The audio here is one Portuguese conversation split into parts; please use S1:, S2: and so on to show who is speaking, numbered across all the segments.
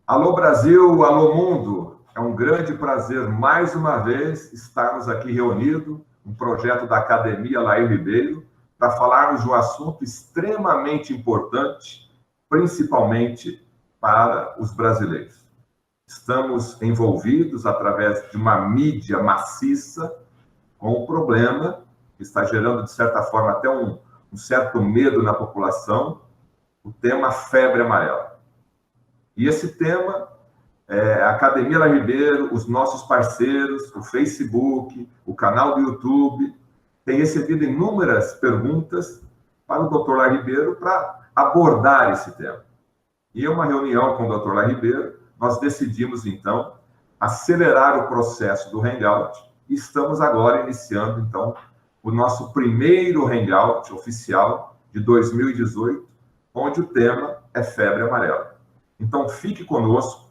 S1: Alô Brasil, alô mundo, é um grande prazer mais uma vez estarmos aqui reunidos, um projeto da Academia Lair Ribeiro, para falarmos de um assunto extremamente importante, principalmente para os brasileiros. Estamos envolvidos através de uma mídia maciça com um problema que está gerando, de certa forma, até um certo medo na população, o tema febre amarela. E esse tema a Academia Lair Ribeiro, os nossos parceiros, o Facebook, o canal do YouTube, tem recebido inúmeras perguntas para o Dr. Lair Ribeiro para abordar esse tema. E em uma reunião com o Dr. Lair Ribeiro, nós decidimos, então, acelerar o processo do Hangout e estamos agora iniciando, então, o nosso primeiro Hangout oficial de 2018, onde o tema é febre amarela. Então, fique conosco.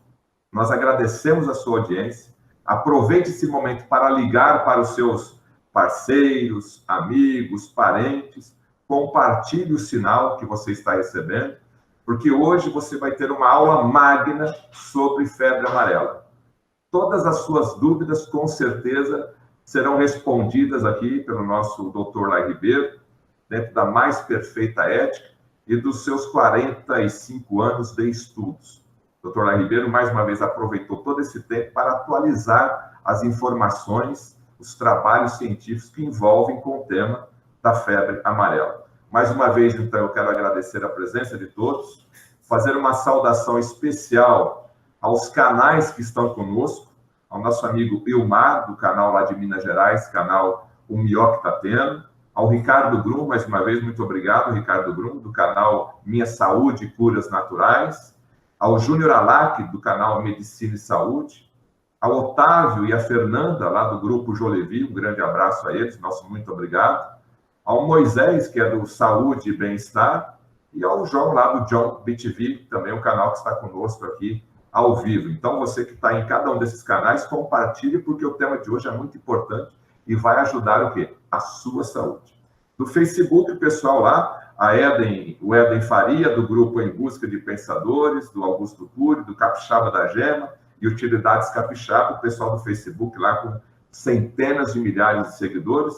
S1: Nós agradecemos a sua audiência. Aproveite esse momento para ligar para os seus parceiros, amigos, parentes. Compartilhe o sinal que você está recebendo, porque hoje você vai ter uma aula magna sobre febre amarela. Todas as suas dúvidas, com certeza, serão respondidas aqui pelo nosso Dr. Lair Ribeiro, dentro da mais perfeita ética e dos seus 45 anos de estudos. Dr. Lair Ribeiro, mais uma vez, aproveitou todo esse tempo para atualizar as informações, os trabalhos científicos que envolvem com o tema da febre amarela. Mais uma vez, então, eu quero agradecer a presença de todos, fazer uma saudação especial aos canais que estão conosco, ao nosso amigo Ilmar, do canal lá de Minas Gerais, canal O Melhor Que Tá Tendo, ao Ricardo Brum, mais uma vez, muito obrigado, Ricardo Brum, do canal Minha Saúde e Curas Naturais, ao Júnior Alac, do canal Medicina e Saúde, ao Otávio e a Fernanda, lá do grupo Jolevi, um grande abraço a eles, nosso muito obrigado, ao Moisés, que é do Saúde e Bem-Estar, e ao João, lá do John BTV, também um canal que está conosco aqui ao vivo. Então, você que está em cada um desses canais, compartilhe, porque o tema de hoje é muito importante e vai ajudar o quê? A sua saúde. No Facebook, o pessoal lá, o Eden Faria, do grupo Em Busca de Pensadores, do Augusto Cury, do Capixaba da Gema e Utilidades Capixaba, o pessoal do Facebook lá com centenas de milhares de seguidores,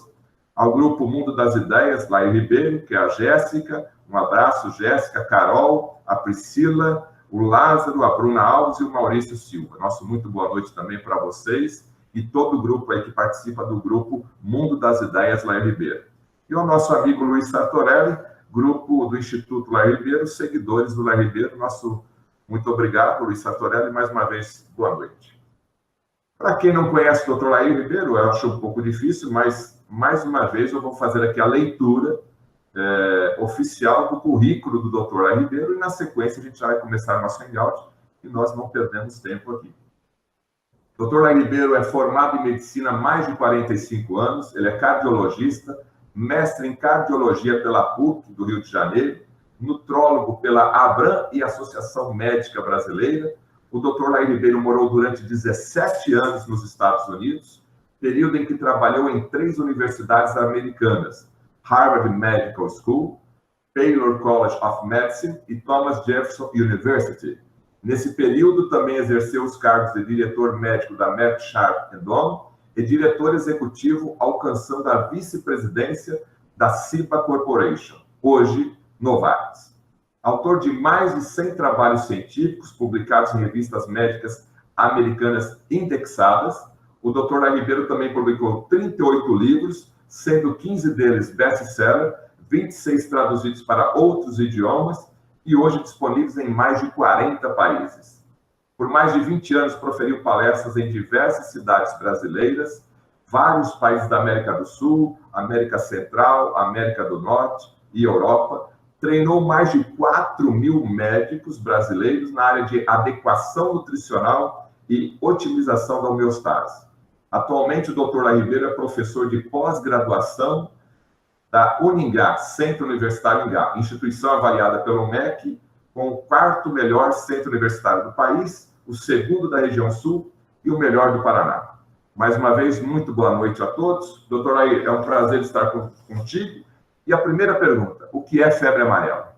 S1: ao grupo Mundo das Ideias, Lair Ribeiro, que é a Jéssica, um abraço, Jéssica, Carol, a Priscila, o Lázaro, a Bruna Alves e o Maurício Silva. Nosso muito boa noite também para vocês e todo o grupo aí que participa do grupo Mundo das Ideias, Lair Ribeiro. E o nosso amigo Luiz Sartorelli, grupo do Instituto Lair Ribeiro, seguidores do Lair Ribeiro, nosso muito obrigado, Luiz Sartorelli, mais uma vez, boa noite. Para quem não conhece o Dr. Lair Ribeiro, eu acho um pouco difícil, mas, mais uma vez, eu vou fazer aqui a leitura oficial do currículo do Dr. Lair Ribeiro, e, na sequência, a gente já vai começar nosso hangout, e nós não perdemos tempo aqui. Dr. Lair Ribeiro é formado em medicina há mais de 45 anos, ele é cardiologista, mestre em cardiologia pela PUC do Rio de Janeiro, nutrólogo pela ABRAM e Associação Médica Brasileira. O Dr. Lair Ribeiro morou durante 17 anos nos Estados Unidos, período em que trabalhou em 3 universidades americanas, Harvard Medical School, Baylor College of Medicine e Thomas Jefferson University. Nesse período, também exerceu os cargos de diretor médico da Merck Sharp & Dohme e diretor executivo, alcançando a vice-presidência da CIBA Corporation, hoje Novartis. Autor de mais de 100 trabalhos científicos publicados em revistas médicas americanas indexadas, o Dr. Lair Ribeiro também publicou 38 livros, sendo 15 deles best-seller, 26 traduzidos para outros idiomas e hoje disponíveis em mais de 40 países. Por mais de 20 anos, proferiu palestras em diversas cidades brasileiras, vários países da América do Sul, América Central, América do Norte e Europa. Treinou mais de 4.000 médicos brasileiros na área de adequação nutricional e otimização da homeostase. Atualmente, o Dr. Lair Ribeiro é professor de pós-graduação da Uningá, Centro Universitário Ingá, instituição avaliada pelo MEC com o 4º melhor centro universitário do país, o 2º da região sul e o melhor do Paraná. Mais uma vez, muito boa noite a todos. Dr. Lair, é um prazer estar contigo. E a primeira pergunta, o que é febre amarela?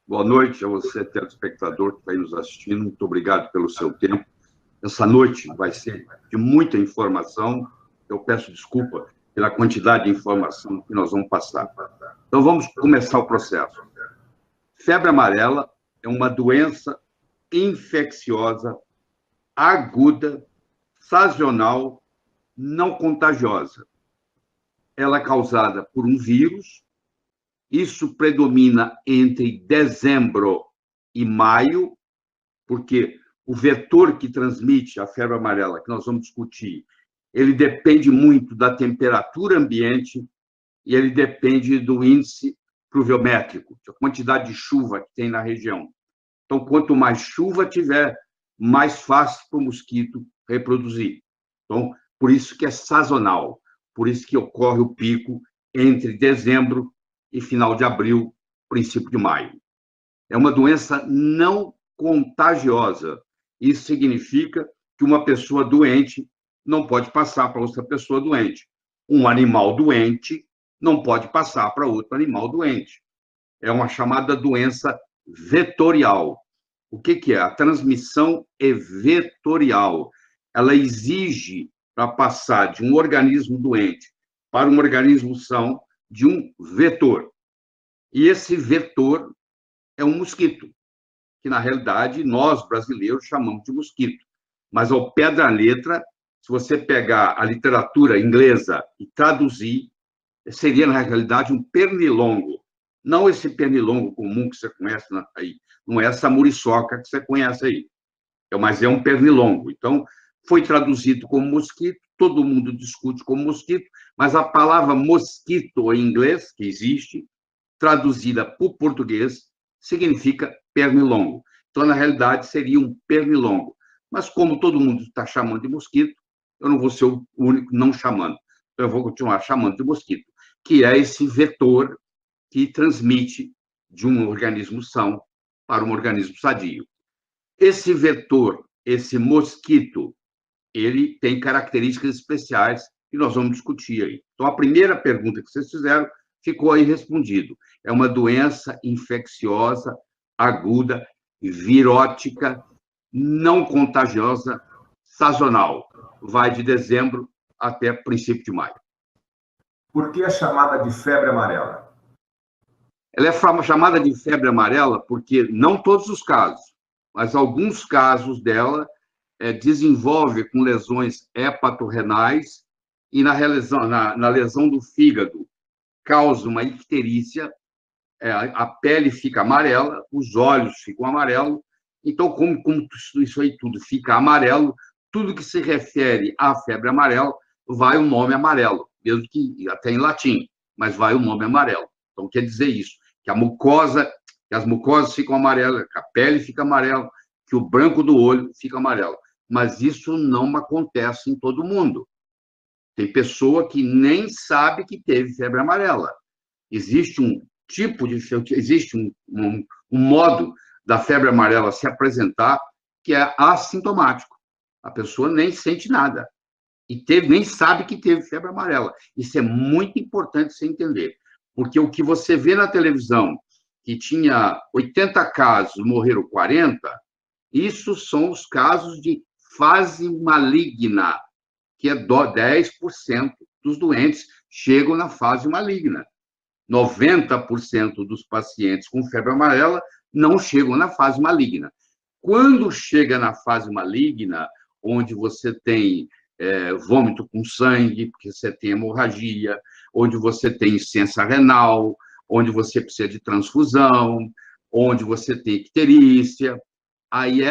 S2: Boa noite a você, telespectador que está aí nos assistindo. Muito obrigado pelo seu tempo. Essa noite vai ser de muita informação. Eu peço desculpa pela quantidade de informação que nós vamos passar. Então, vamos começar o processo. Febre amarela é uma doença infecciosa, aguda, sazonal, não contagiosa. Ela é causada por um vírus. Isso predomina entre dezembro e maio, porque o vetor que transmite a febre amarela, que nós vamos discutir, ele depende muito da temperatura ambiente e ele depende do índice pluviométrico, a quantidade de chuva que tem na região. Então, quanto mais chuva tiver, mais fácil para o mosquito reproduzir. Então, por isso que é sazonal, por isso que ocorre o pico entre dezembro e final de abril, princípio de maio. É uma doença não contagiosa. Isso significa que uma pessoa doente não pode passar para outra pessoa doente. Um animal doente não pode passar para outro animal doente. É uma chamada doença vetorial. O que é? A transmissão é vetorial. Ela exige, para passar de um organismo doente para um organismo são, de um vetor. E esse vetor é um mosquito, que, na realidade, nós, brasileiros, chamamos de mosquito. Mas, ao pé da letra, se você pegar a literatura inglesa e traduzir, seria, na realidade, um pernilongo. Não esse pernilongo comum que você conhece aí. Não é essa muriçoca que você conhece aí. Mas é um pernilongo. Então, foi traduzido como mosquito, todo mundo discute como mosquito, mas a palavra mosquito em inglês, que existe, traduzida para o português, significa pernilongo. Então, na realidade, seria um pernilongo. Mas, como todo mundo está chamando de mosquito, eu não vou ser o único não chamando. Então, eu vou continuar chamando de mosquito, que é esse vetor que transmite de um organismo são para um organismo sadio. Esse vetor, esse mosquito, ele tem características especiais que nós vamos discutir aí. Então, a primeira pergunta que vocês fizeram ficou aí respondido. É uma doença infecciosa, aguda, virótica, não contagiosa, sazonal. Vai de dezembro até princípio de maio.
S1: Por que é chamada de febre amarela?
S2: Ela é chamada de febre amarela porque, não todos os casos, mas alguns casos dela desenvolve com lesões hepatorrenais e na lesão do fígado causa uma icterícia, a pele fica amarela, os olhos ficam amarelos. Então, como isso aí tudo fica amarelo, tudo que se refere à febre amarela vai o nome amarelo, mesmo que até em latim, mas vai o nome amarelo. Então, quer dizer isso, que as mucosas ficam amarelas, que a pele fica amarela, que o branco do olho fica amarelo. Mas isso não acontece em todo mundo. Tem pessoa que nem sabe que teve febre amarela. Existe um tipo de... Existe um modo da febre amarela se apresentar que é assintomático. A pessoa nem sente nada. E nem sabe que teve febre amarela. Isso é muito importante você entender. Porque o que você vê na televisão, que tinha 80 casos, morreram 40, isso são os casos de fase maligna, que é 10% dos doentes chegam na fase maligna. 90% dos pacientes com febre amarela não chegam na fase maligna. Quando chega na fase maligna, onde você tem vômito com sangue, porque você tem hemorragia, onde você tem insuficiência renal, onde você precisa de transfusão, onde você tem icterícia, aí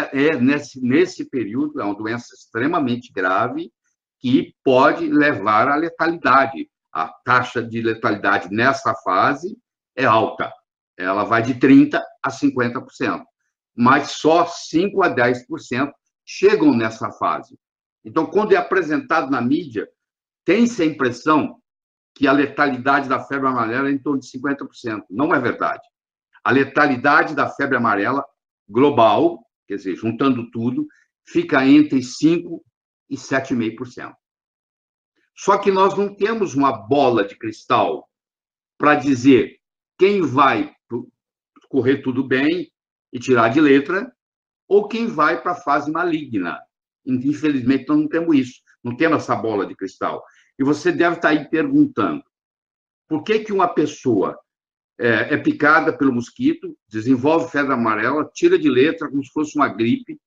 S2: nesse período, é uma doença extremamente grave que pode levar à letalidade. A taxa de letalidade nessa fase é alta. Ela vai de 30% a 50%. Mas só 5% a 10% chegam nessa fase. Então, quando é apresentado na mídia, tem-se a impressão que a letalidade da febre amarela é em torno de 50%. Não é verdade. A letalidade da febre amarela global, quer dizer, juntando tudo, fica entre 5% e 7,5%. Só que nós não temos uma bola de cristal para dizer quem vai correr tudo bem e tirar de letra, ou quem vai para a fase maligna. Infelizmente, nós não temos isso, não temos essa bola de cristal. E você deve estar aí perguntando, por que que uma pessoa é picada pelo mosquito, desenvolve febre amarela, tira de letra como se fosse uma gripe,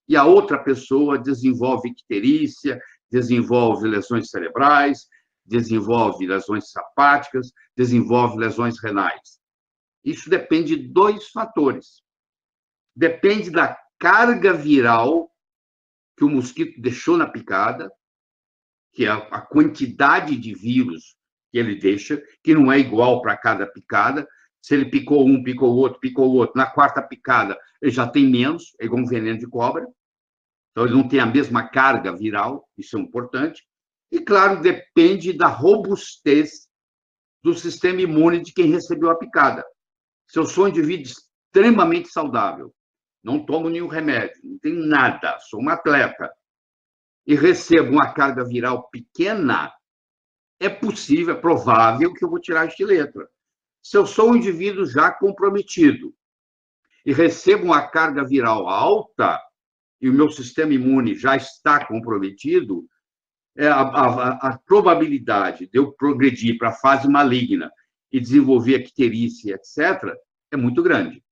S2: e a outra pessoa desenvolve icterícia, desenvolve lesões cerebrais, desenvolve lesões hepáticas, desenvolve lesões renais? Isso depende de dois fatores. Depende da carga viral que o mosquito deixou na picada, que é a quantidade de vírus que ele deixa, que não é igual para cada picada. Se ele picou um, picou o outro, na quarta picada ele já tem menos, é igual um veneno de cobra. Então, ele não tem a mesma carga viral, isso é importante. E, claro, depende da robustez do sistema imune de quem recebeu a picada. Se eu sou um indivíduo extremamente saudável, não tomo nenhum remédio, não tenho nada, sou um atleta, e recebo uma carga viral pequena, é possível, é provável que eu vou tirar de letra. Se eu sou um indivíduo já comprometido e recebo uma carga viral alta e o meu sistema imune já está comprometido, a probabilidade de eu progredir para a fase maligna e desenvolver icterícia, etc., é muito grande.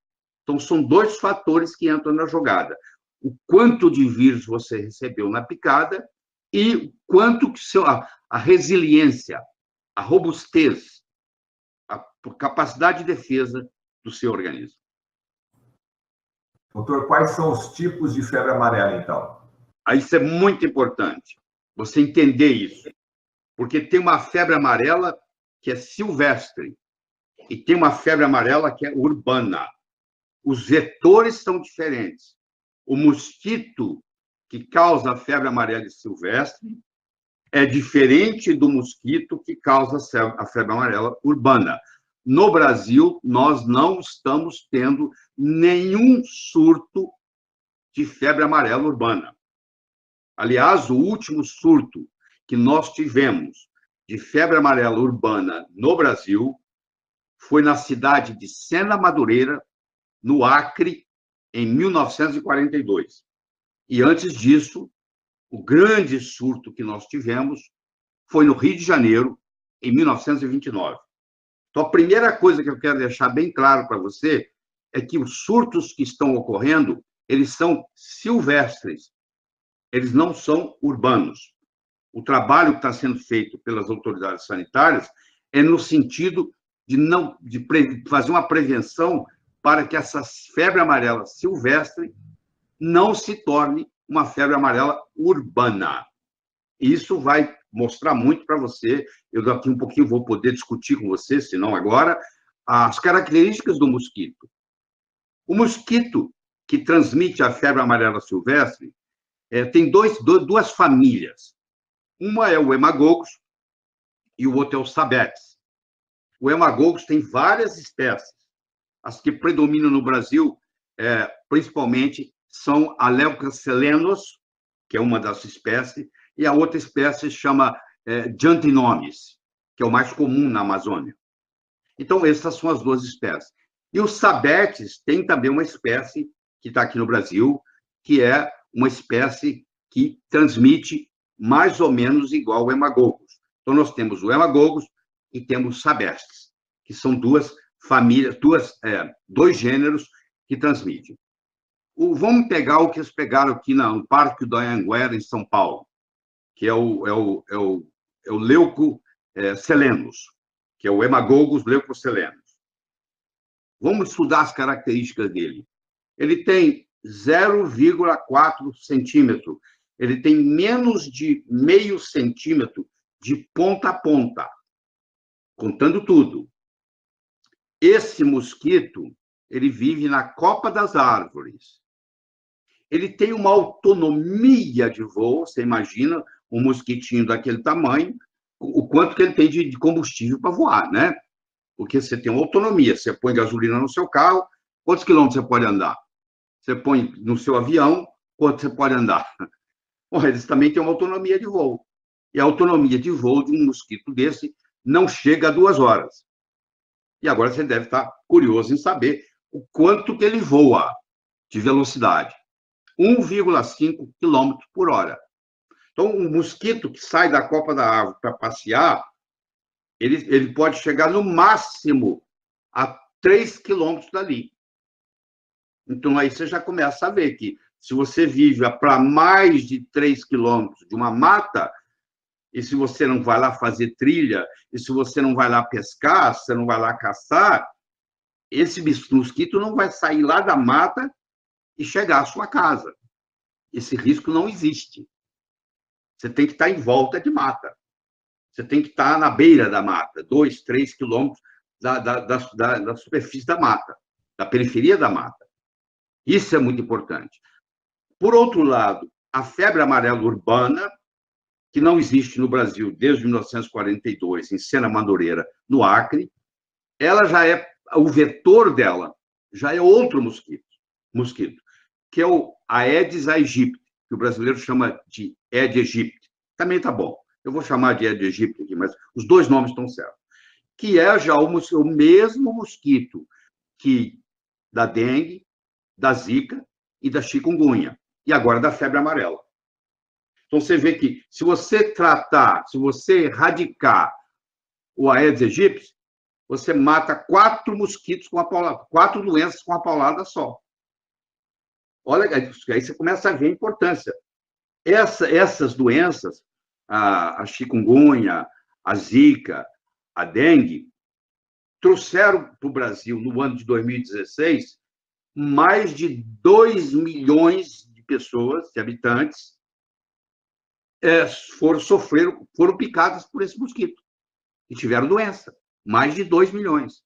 S2: Então, são dois fatores que entram na jogada. O quanto de vírus você recebeu na picada e o quanto que a resiliência, a robustez, a capacidade de defesa do seu organismo.
S1: Doutor, quais são os tipos de febre amarela, então?
S2: Isso é muito importante, você entender isso. Porque tem uma febre amarela que é silvestre e tem uma febre amarela que é urbana. Os vetores são diferentes. O mosquito que causa a febre amarela silvestre é diferente do mosquito que causa a febre amarela urbana. No Brasil, nós não estamos tendo nenhum surto de febre amarela urbana. Aliás, o último surto que nós tivemos de febre amarela urbana no Brasil foi na cidade de Sena Madureira, no Acre, em 1942. E antes disso, o grande surto que nós tivemos foi no Rio de Janeiro, em 1929. Então, a primeira coisa que eu quero deixar bem claro para você é que os surtos que estão ocorrendo, eles são silvestres, eles não são urbanos. O trabalho que está sendo feito pelas autoridades sanitárias é no sentido de fazer uma prevenção para que essa febre amarela silvestre não se torne uma febre amarela urbana. Isso vai mostrar muito para você. Eu daqui um pouquinho vou poder discutir com você, se não agora, as características do mosquito. O mosquito que transmite a febre amarela silvestre tem duas famílias. Uma é o Haemococcus e o outro é o Sabetes. O Haemococcus tem várias espécies. As que predominam no Brasil, principalmente, são a Leucocelenos, que é uma das espécies, e a outra espécie chama Giantinomis, que é o mais comum na Amazônia. Então, essas são as duas espécies. E o Sabetes tem também uma espécie que está aqui no Brasil, que é uma espécie que transmite mais ou menos igual ao Haemococcus. Então, nós temos o Haemococcus e temos o Sabetes, que são duas famílias, dois gêneros que transmitem. Vamos pegar o que eles pegaram aqui no Parque do Anhanguera, em São Paulo, que é o Leucocelenos, que é o Haemococcus leucocelenos. Vamos estudar as características dele. Ele tem 0,4 centímetro. Ele tem menos de meio centímetro de ponta a ponta, contando tudo. Esse mosquito, ele vive na copa das árvores. Ele tem uma autonomia de voo, você imagina um mosquitinho daquele tamanho, o quanto que ele tem de combustível para voar, né? Porque você tem uma autonomia, você põe gasolina no seu carro, quantos quilômetros você pode andar? Você põe no seu avião, quanto você pode andar? Bom, eles também têm uma autonomia de voo. E a autonomia de voo de um mosquito desse não chega a 2 horas. E agora você deve estar curioso em saber o quanto que ele voa de velocidade. 1,5 km por hora. Então, um mosquito que sai da copa da árvore para passear, ele pode chegar no máximo a 3 quilômetros dali. Então, aí você já começa a ver que, se você vive para mais de 3 quilômetros de uma mata, e se você não vai lá fazer trilha, e se você não vai lá pescar, se você não vai lá caçar, esse mosquito não vai sair lá da mata e chegar à sua casa. Esse risco não existe. Você tem que estar em volta de mata. Você tem que estar na beira da mata, 2, 3 quilômetros da superfície da mata, da periferia da mata. Isso é muito importante. Por outro lado, a febre amarela urbana, que não existe no Brasil desde 1942, em Sena Madureira, no Acre, ela já é, o vetor dela já é outro mosquito, que é o Aedes aegypti, que o brasileiro chama de Aedes aegypti. Também tá bom. Eu vou chamar de Aedes aegypti aqui, mas os dois nomes estão certos. Que é já o mesmo mosquito que da dengue, da zika e da chikungunya, e agora da febre amarela. Então, você vê que, se você erradicar o Aedes aegypti, você mata 4 mosquitos com a paulada, 4 doenças com a paulada só. Olha, aí você começa a ver a importância. Essas doenças, a chikungunya, a zika, a dengue, trouxeram para o Brasil, no ano de 2016, mais de 2 milhões de pessoas, de habitantes, foram picadas por esse mosquito e tiveram doença. Mais de 2 milhões.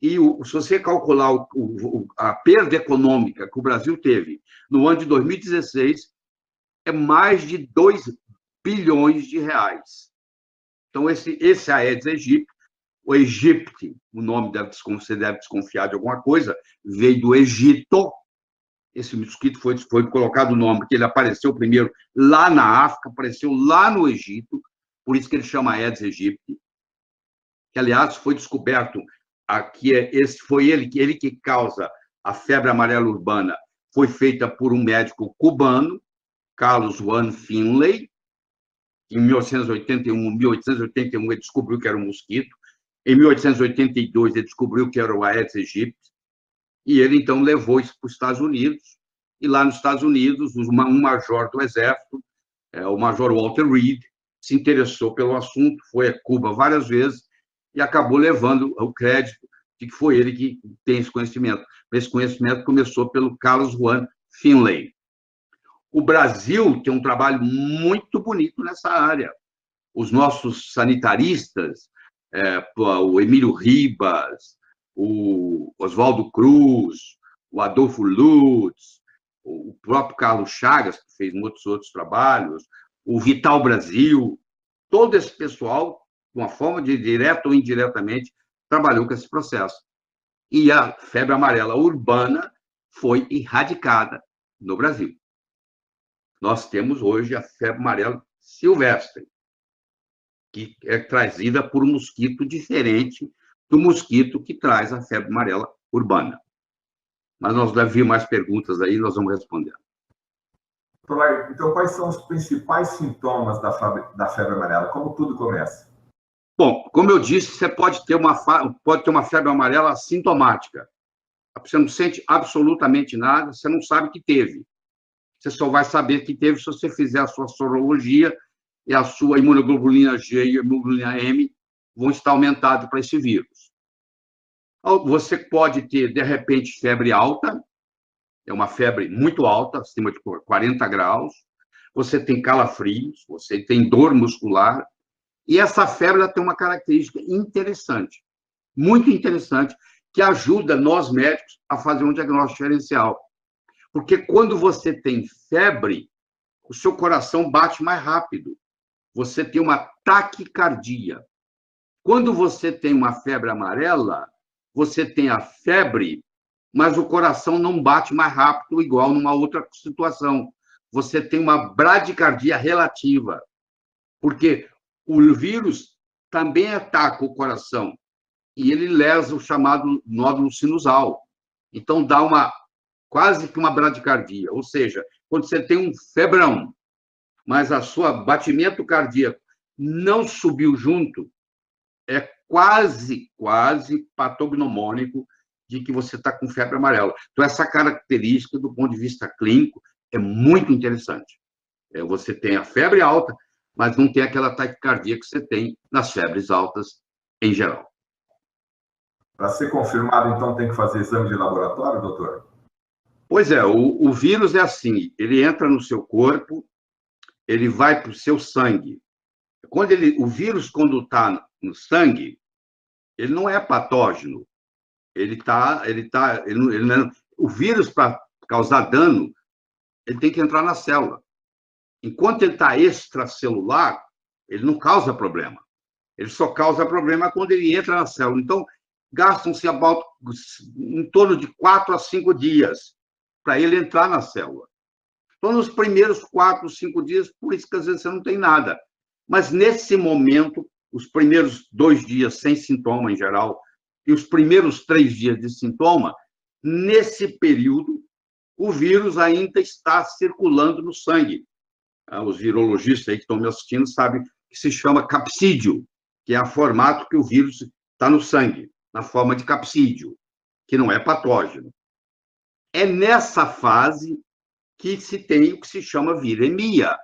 S2: E se você calcular a perda econômica que o Brasil teve no ano de 2016, é mais de 2 bilhões de reais. Então, esse Aedes aegypti, o Egipte, o nome você deve desconfiar de alguma coisa, veio do Egito. Esse mosquito foi colocado o nome, porque ele apareceu primeiro lá na África, apareceu lá no Egito, por isso que ele chama Aedes aegypti, que, aliás, foi descoberto aqui, foi ele que causa a febre amarela urbana, foi feita por um médico cubano, Carlos Juan Finlay. Em 1881 ele descobriu que era um mosquito. Em 1882 ele descobriu que era o Aedes aegypti, e ele então levou isso para os Estados Unidos. E lá nos Estados Unidos, um major do Exército, o Major Walter Reed, se interessou pelo assunto, foi a Cuba várias vezes e acabou levando o crédito de que foi ele que tem esse conhecimento. Esse conhecimento começou pelo Carlos Juan Finlay. O Brasil tem um trabalho muito bonito nessa área. Os nossos sanitaristas, o Emílio Ribas, o Oswaldo Cruz, o Adolfo Lutz, o próprio Carlos Chagas, que fez muitos outros trabalhos, o Vital Brasil, todo esse pessoal, de uma forma direta ou indiretamente, trabalhou com esse processo. E a febre amarela urbana foi erradicada no Brasil. Nós temos hoje a febre amarela silvestre, que é trazida por um mosquito diferente do mosquito que traz a febre amarela urbana. Mas nós devemos vir mais perguntas aí, nós vamos responder.
S1: Então, quais são os principais sintomas da febre amarela? Como tudo começa?
S2: Bom, como eu disse, você pode ter uma febre amarela assintomática. Você não sente absolutamente nada, você não sabe que teve. Você só vai saber que teve se você fizer a sua sorologia, e a sua imunoglobulina G e a imunoglobulina M vão estar aumentadas para esse vírus. Você pode ter, de repente, febre alta, é uma febre muito alta, acima de 40 graus, você tem calafrios, você tem dor muscular, e essa febre ela tem uma característica interessante, muito interessante, que ajuda nós médicos a fazer um diagnóstico diferencial. Porque quando você tem febre, o seu coração bate mais rápido, você tem uma taquicardia. Quando você tem uma febre amarela, você tem a febre, mas o coração não bate mais rápido, igual numa outra situação. Você tem uma bradicardia relativa, porque o vírus também ataca o coração e ele lesa o chamado nódulo sinusal. Então, dá quase que uma bradicardia. Ou seja, quando você tem um febrão, mas a sua batimento cardíaco não subiu junto, é quase patognomônico de que você está com febre amarela. Então, essa característica, do ponto de vista clínico, é muito interessante. Você tem a febre alta, mas não tem aquela taquicardia que você tem nas febres altas em geral.
S1: Para ser confirmado, então, tem que fazer exame de laboratório, doutor?
S2: Pois é, o vírus é assim, ele entra no seu corpo, ele vai para o seu sangue. O vírus, quando está no sangue, ele não é patógeno. O vírus, para causar dano, ele tem que entrar na célula. Enquanto ele está extracelular, ele não causa problema. Ele só causa problema quando ele entra na célula. Então, gastam-se em torno de 4 a 5 dias para ele entrar na célula. Então, nos primeiros 4, 5 dias, por isso que às vezes você não tem nada. Mas, nesse momento, os primeiros 2 dias sem sintoma em geral, e os primeiros 3 dias de sintoma, nesse período, o vírus ainda está circulando no sangue. Os virologistas aí que estão me assistindo sabem que se chama capsídio, que é o formato que o vírus está no sangue, na forma de capsídio, que não é patógeno. É nessa fase que se tem o que se chama viremia.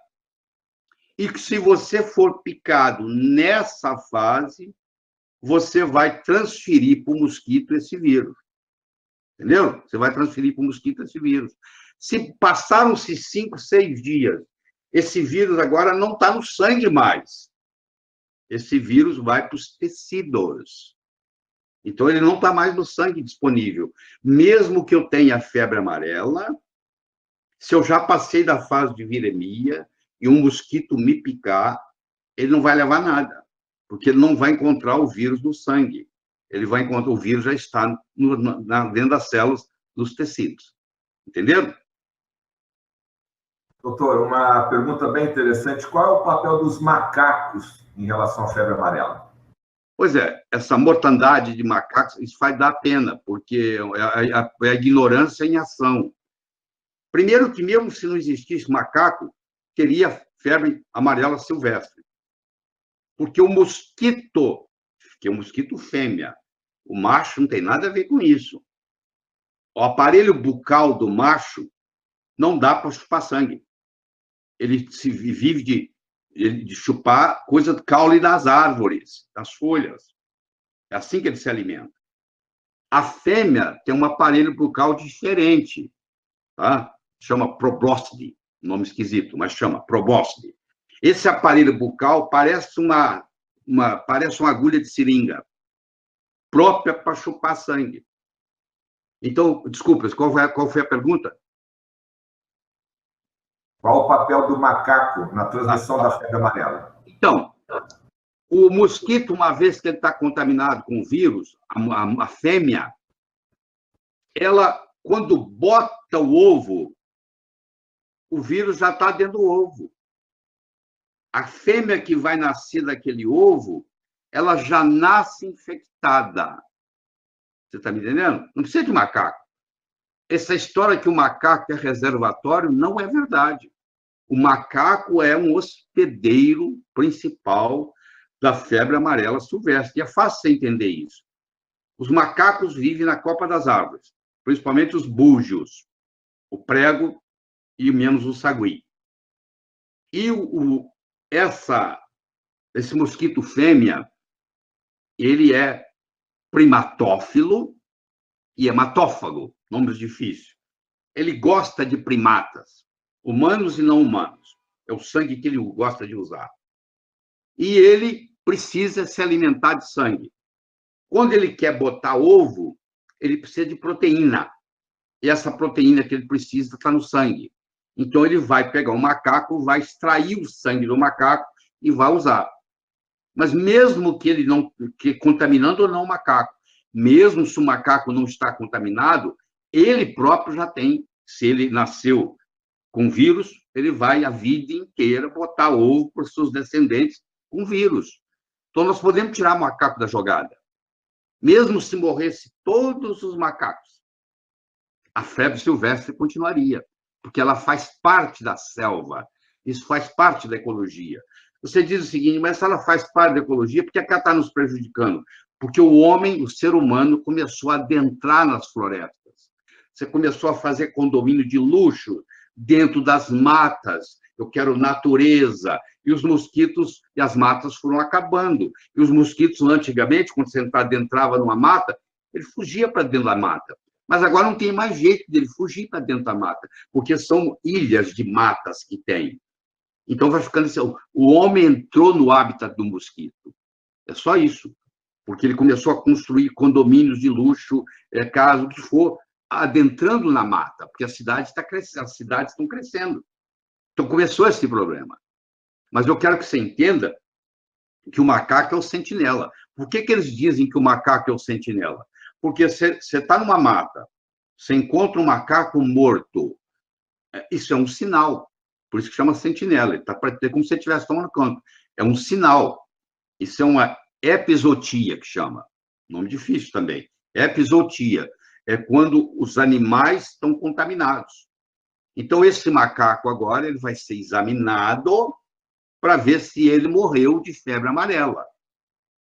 S2: E que, se você for picado nessa fase, você vai transferir para o mosquito esse vírus. Entendeu? Você vai transferir para o mosquito esse vírus. Se passaram-se 5, 6 dias, esse vírus agora não está no sangue mais. Esse vírus vai para os tecidos. Então, ele não está mais no sangue disponível. Mesmo que eu tenha febre amarela, se eu já passei da fase de viremia e um mosquito me picar, ele não vai levar nada, porque ele não vai encontrar o vírus no sangue. Ele vai encontrar o vírus já está dentro das células dos tecidos. Entenderam?
S1: Doutor, uma pergunta bem interessante. Qual é o papel dos macacos em relação à febre amarela?
S2: Pois é, essa mortandade de macacos, isso vai dar pena, porque é a ignorância em ação. Primeiro que, mesmo se não existisse macaco, teria febre amarela silvestre. Porque o mosquito, que é um mosquito fêmea, o macho não tem nada a ver com isso. O aparelho bucal do macho não dá para chupar sangue. Ele vive de chupar coisa do caule das árvores, das folhas. É assim que ele se alimenta. A fêmea tem um aparelho bucal diferente, tá? Chama probóscide, nome esquisito, mas chama probóscide. Esse aparelho bucal parece uma agulha de seringa, própria para chupar sangue. Então, desculpa, qual foi a pergunta?
S1: Qual o papel do macaco na transmissão da febre amarela?
S2: Então, o mosquito, uma vez que ele está contaminado com o vírus, a fêmea, ela, quando bota o ovo, o vírus já está dentro do ovo. A fêmea que vai nascer daquele ovo, ela já nasce infectada. Você está me entendendo? Não precisa de macaco. Essa história que o macaco é reservatório não é verdade. O macaco é um hospedeiro principal da febre amarela silvestre. E é fácil você entender isso. Os macacos vivem na copa das árvores, principalmente os búzios, o prego e menos o sagui. E esse mosquito fêmea, ele é primatófilo e hematófago, nomes difíceis. Ele gosta de primatas, humanos e não humanos. É o sangue que ele gosta de usar. E ele precisa se alimentar de sangue. Quando ele quer botar ovo, ele precisa de proteína. E essa proteína que ele precisa está no sangue. Então, ele vai pegar um macaco, vai extrair o sangue do macaco e vai usar. Mas mesmo que ele não, contaminando ou não o macaco, mesmo se o macaco não está contaminado, ele próprio já tem. Se ele nasceu com vírus, ele vai a vida inteira botar ovo para os seus descendentes com vírus. Então, nós podemos tirar o macaco da jogada. Mesmo se morresse todos os macacos, a febre silvestre continuaria, porque ela faz parte da selva, isso faz parte da ecologia. Você diz o seguinte, mas se ela faz parte da ecologia, por que ela está nos prejudicando? Porque o homem, o ser humano, começou a adentrar nas florestas. Você começou a fazer condomínio de luxo dentro das matas. Eu quero natureza. E os mosquitos e as matas foram acabando. E os mosquitos, antigamente, quando você adentrava numa mata, ele fugia para dentro da mata. Mas agora não tem mais jeito dele fugir para dentro da mata, porque são ilhas de matas que tem. Então, vai ficando assim, o homem entrou no hábitat do mosquito. É só isso. Porque ele começou a construir condomínios de luxo, casa, o que for, adentrando na mata, porque as cidades estão crescendo. Então, começou esse problema. Mas eu quero que você entenda que o macaco é o sentinela. Por que eles dizem que o macaco é o sentinela? Porque você está numa mata, você encontra um macaco morto, isso é um sinal. Por isso que chama sentinela. Ele está como se ele estivesse tomando conta. É um sinal. Isso é uma epizootia, que chama. Nome difícil também. Epizootia. É quando os animais estão contaminados. Então, esse macaco agora ele vai ser examinado para ver se ele morreu de febre amarela.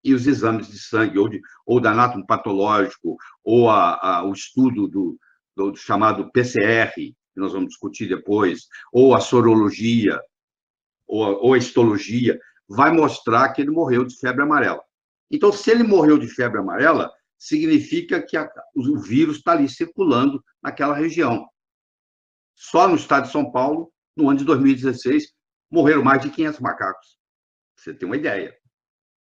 S2: E os exames de sangue, ou da anátomo patológico, ou o estudo do chamado PCR, que nós vamos discutir depois, ou a sorologia, ou a histologia, vai mostrar que ele morreu de febre amarela. Então, se ele morreu de febre amarela, significa que o vírus está ali circulando naquela região. Só no estado de São Paulo, no ano de 2016, morreram mais de 500 macacos. Você tem uma ideia.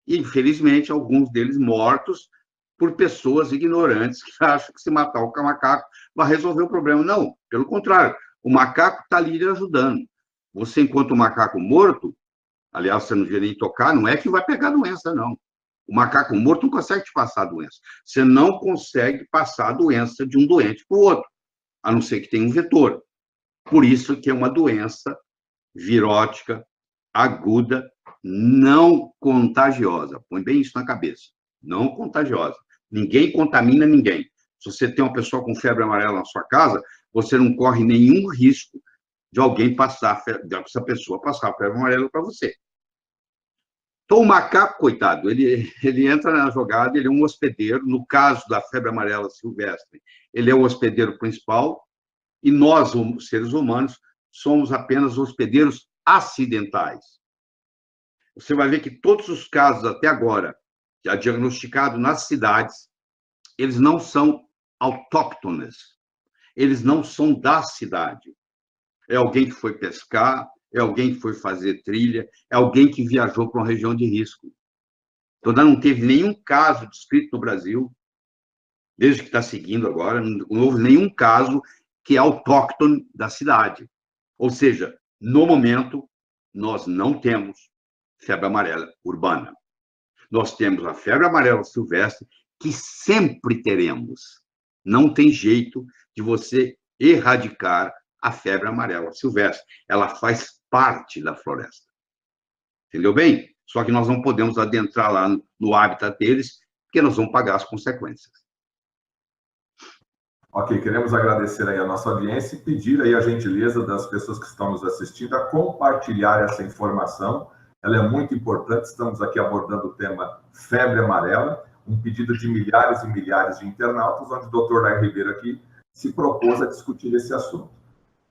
S2: E, infelizmente, alguns deles mortos por pessoas ignorantes que acham que se matar o macaco vai resolver o problema. Não, pelo contrário, o macaco está ali lhe ajudando. Você, enquanto o macaco morto, aliás, você não devia nem tocar, não é que vai pegar doença, não. O macaco morto não consegue te passar a doença. Você não consegue passar a doença de um doente para o outro, a não ser que tenha um vetor. Por isso que é uma doença virótica, aguda, não contagiosa. Põe bem isso na cabeça. Não contagiosa. Ninguém contamina ninguém. Se você tem uma pessoa com febre amarela na sua casa, você não corre nenhum risco de alguém passar, dessa pessoa passar a febre amarela para você. Então, o macaco, coitado, ele entra na jogada, ele é um hospedeiro, no caso da febre amarela silvestre, ele é o hospedeiro principal, e nós, os seres humanos, somos apenas hospedeiros acidentais. Você vai ver que todos os casos até agora, já diagnosticados nas cidades, eles não são autóctones, eles não são da cidade. É alguém que foi pescar, é alguém que foi fazer trilha, é alguém que viajou para uma região de risco. Então, não teve nenhum caso descrito no Brasil, desde que está seguindo agora, não houve nenhum caso que é autóctone da cidade. Ou seja, no momento, nós não temos febre amarela urbana. Nós temos a febre amarela silvestre, que sempre teremos. Não tem jeito de você erradicar a febre amarela silvestre. Ela faz parte da floresta. Entendeu bem? Só que nós não podemos adentrar lá no hábitat deles, porque nós vamos pagar as consequências.
S1: Ok, queremos agradecer aí a nossa audiência e pedir aí a gentileza das pessoas que estão nos assistindo a compartilhar essa informação. Ela é muito importante, estamos aqui abordando o tema febre amarela, um pedido de milhares e milhares de internautas, onde o Dr. Nair Ribeiro aqui se propôs a discutir esse assunto.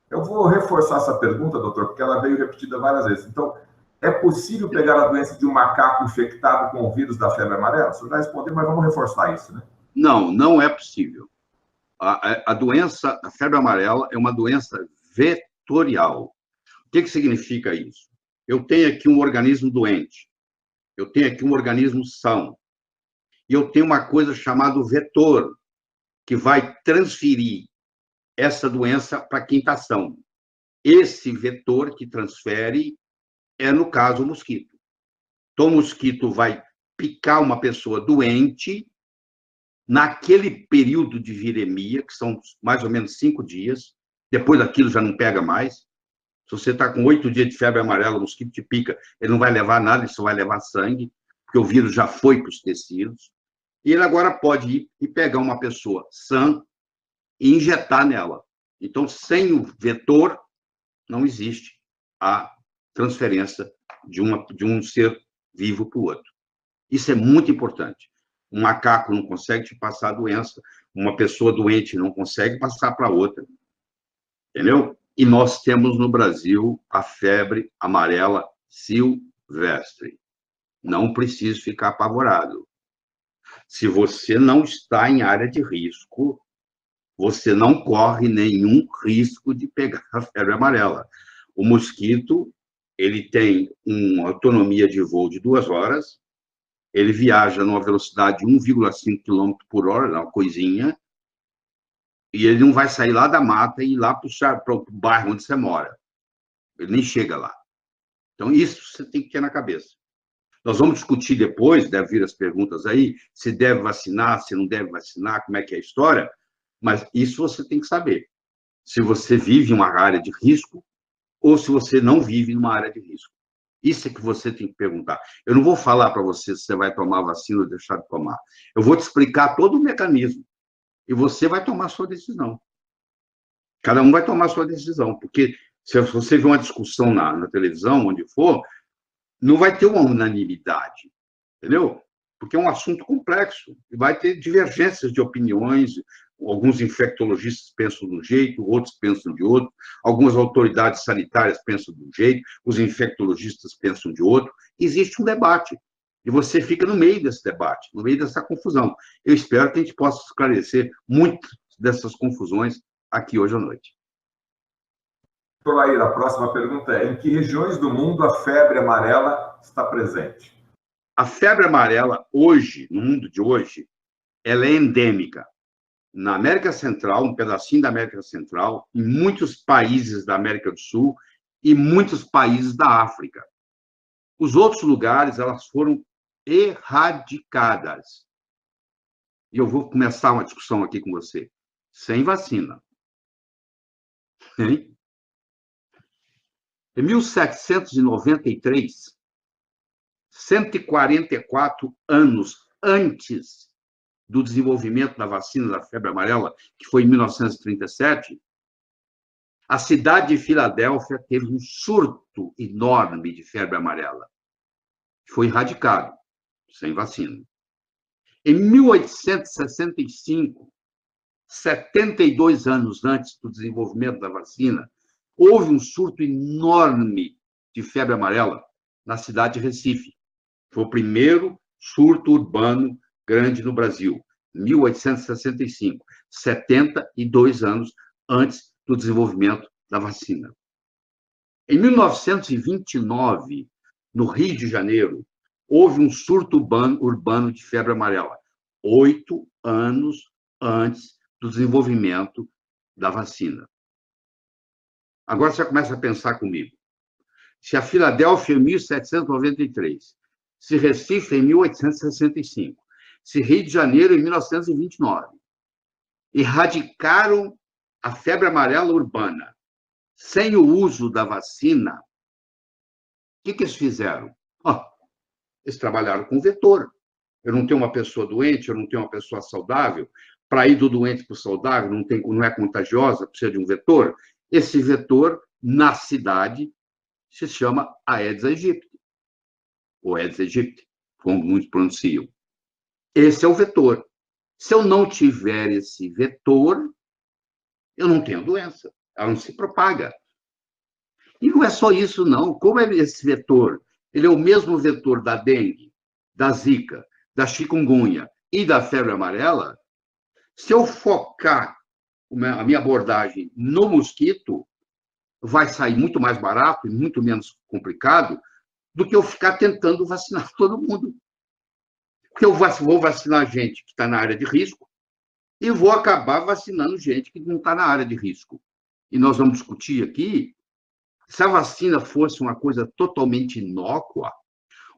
S1: Eu vou reforçar essa pergunta, doutor, porque ela veio repetida várias vezes. Então, é possível pegar a doença de um macaco infectado com o vírus da febre amarela? O senhor já respondeu, mas vamos reforçar isso, né?
S2: Não, não é possível. A doença, a febre amarela, é uma doença vetorial. O que significa isso? Eu tenho aqui um organismo doente, eu tenho aqui um organismo são, e eu tenho uma coisa chamada vetor, que vai transferir essa doença para quem está são. Esse vetor que transfere é, no caso, o mosquito. Então, o mosquito vai picar uma pessoa doente naquele período de viremia, que são mais ou menos 5 dias, depois daquilo já não pega mais. Se você está com 8 dias de febre amarela, o mosquito te pica, ele não vai levar nada, ele só vai levar sangue, porque o vírus já foi para os tecidos. E ele agora pode ir e pegar uma pessoa sã e injetar nela. Então, sem o vetor, não existe a transferência de um ser vivo para o outro. Isso é muito importante. Um macaco não consegue te passar a doença, uma pessoa doente não consegue passar para outra. Entendeu? E nós temos no Brasil a febre amarela silvestre. Não precisa ficar apavorado. Se você não está em área de risco, você não corre nenhum risco de pegar a febre amarela. O mosquito, ele tem uma autonomia de voo de 2 horas, ele viaja numa velocidade de 1,5 km por hora, uma coisinha, e ele não vai sair lá da mata e ir lá para o bairro onde você mora. Ele nem chega lá. Então, isso você tem que ter na cabeça. Nós vamos discutir depois, deve vir as perguntas aí, se deve vacinar, se não deve vacinar, como é que é a história, mas isso você tem que saber. Se você vive em uma área de risco ou se você não vive em uma área de risco. Isso é que você tem que perguntar. Eu não vou falar para você se você vai tomar vacina ou deixar de tomar. Eu vou te explicar todo o mecanismo e você vai tomar a sua decisão. Cada um vai tomar a sua decisão, porque se você vê uma discussão na televisão, onde for, não vai ter uma unanimidade, entendeu? Porque é um assunto complexo e vai ter divergências de opiniões. Alguns infectologistas pensam de um jeito, outros pensam de outro, algumas autoridades sanitárias pensam de um jeito, os infectologistas pensam de outro. Existe um debate e você fica no meio desse debate, no meio dessa confusão. Eu espero que a gente possa esclarecer muitas dessas confusões aqui hoje à noite.
S1: Tolair, a próxima pergunta é: em que regiões do mundo a febre amarela está presente?
S2: A febre amarela, hoje, no mundo de hoje, ela é endêmica. Na América Central, um pedacinho da América Central, em muitos países da América do Sul e muitos países da África. Os outros lugares, elas foram erradicadas. E eu vou começar uma discussão aqui com você. Sem vacina. Hein? Em 1793, 144 anos antes do desenvolvimento da vacina da febre amarela, que foi em 1937, a cidade de Filadélfia teve um surto enorme de febre amarela. Foi erradicado, sem vacina. Em 1865, 72 anos antes do desenvolvimento da vacina, houve um surto enorme de febre amarela na cidade de Recife. Foi o primeiro surto urbano grande no Brasil, 1865, 72 anos antes do desenvolvimento da vacina. Em 1929, no Rio de Janeiro, houve um surto urbano de febre amarela, 8 anos antes do desenvolvimento da vacina. Agora você começa a pensar comigo. Se a Filadélfia em 1793, se Recife em 1865, se Rio de Janeiro em 1929 erradicaram a febre amarela urbana sem o uso da vacina, o que eles fizeram? Eles trabalharam com vetor. Eu não tenho uma pessoa doente, eu não tenho uma pessoa saudável. Para ir do doente para o saudável, não é contagiosa, precisa de um vetor. Esse vetor, na cidade, se chama Aedes aegypti, ou Aedes aegypti, como muitos pronunciam. Esse é o vetor. Se eu não tiver esse vetor, eu não tenho doença. Ela não se propaga. E não é só isso, não. Como é esse vetor? Ele é o mesmo vetor da dengue, da zika, da chikungunya e da febre amarela. Se eu focar a minha abordagem no mosquito, vai sair muito mais barato e muito menos complicado do que eu ficar tentando vacinar todo mundo. Porque eu vou vacinar gente que está na área de risco e vou acabar vacinando gente que não está na área de risco. E nós vamos discutir aqui, se a vacina fosse uma coisa totalmente inócua,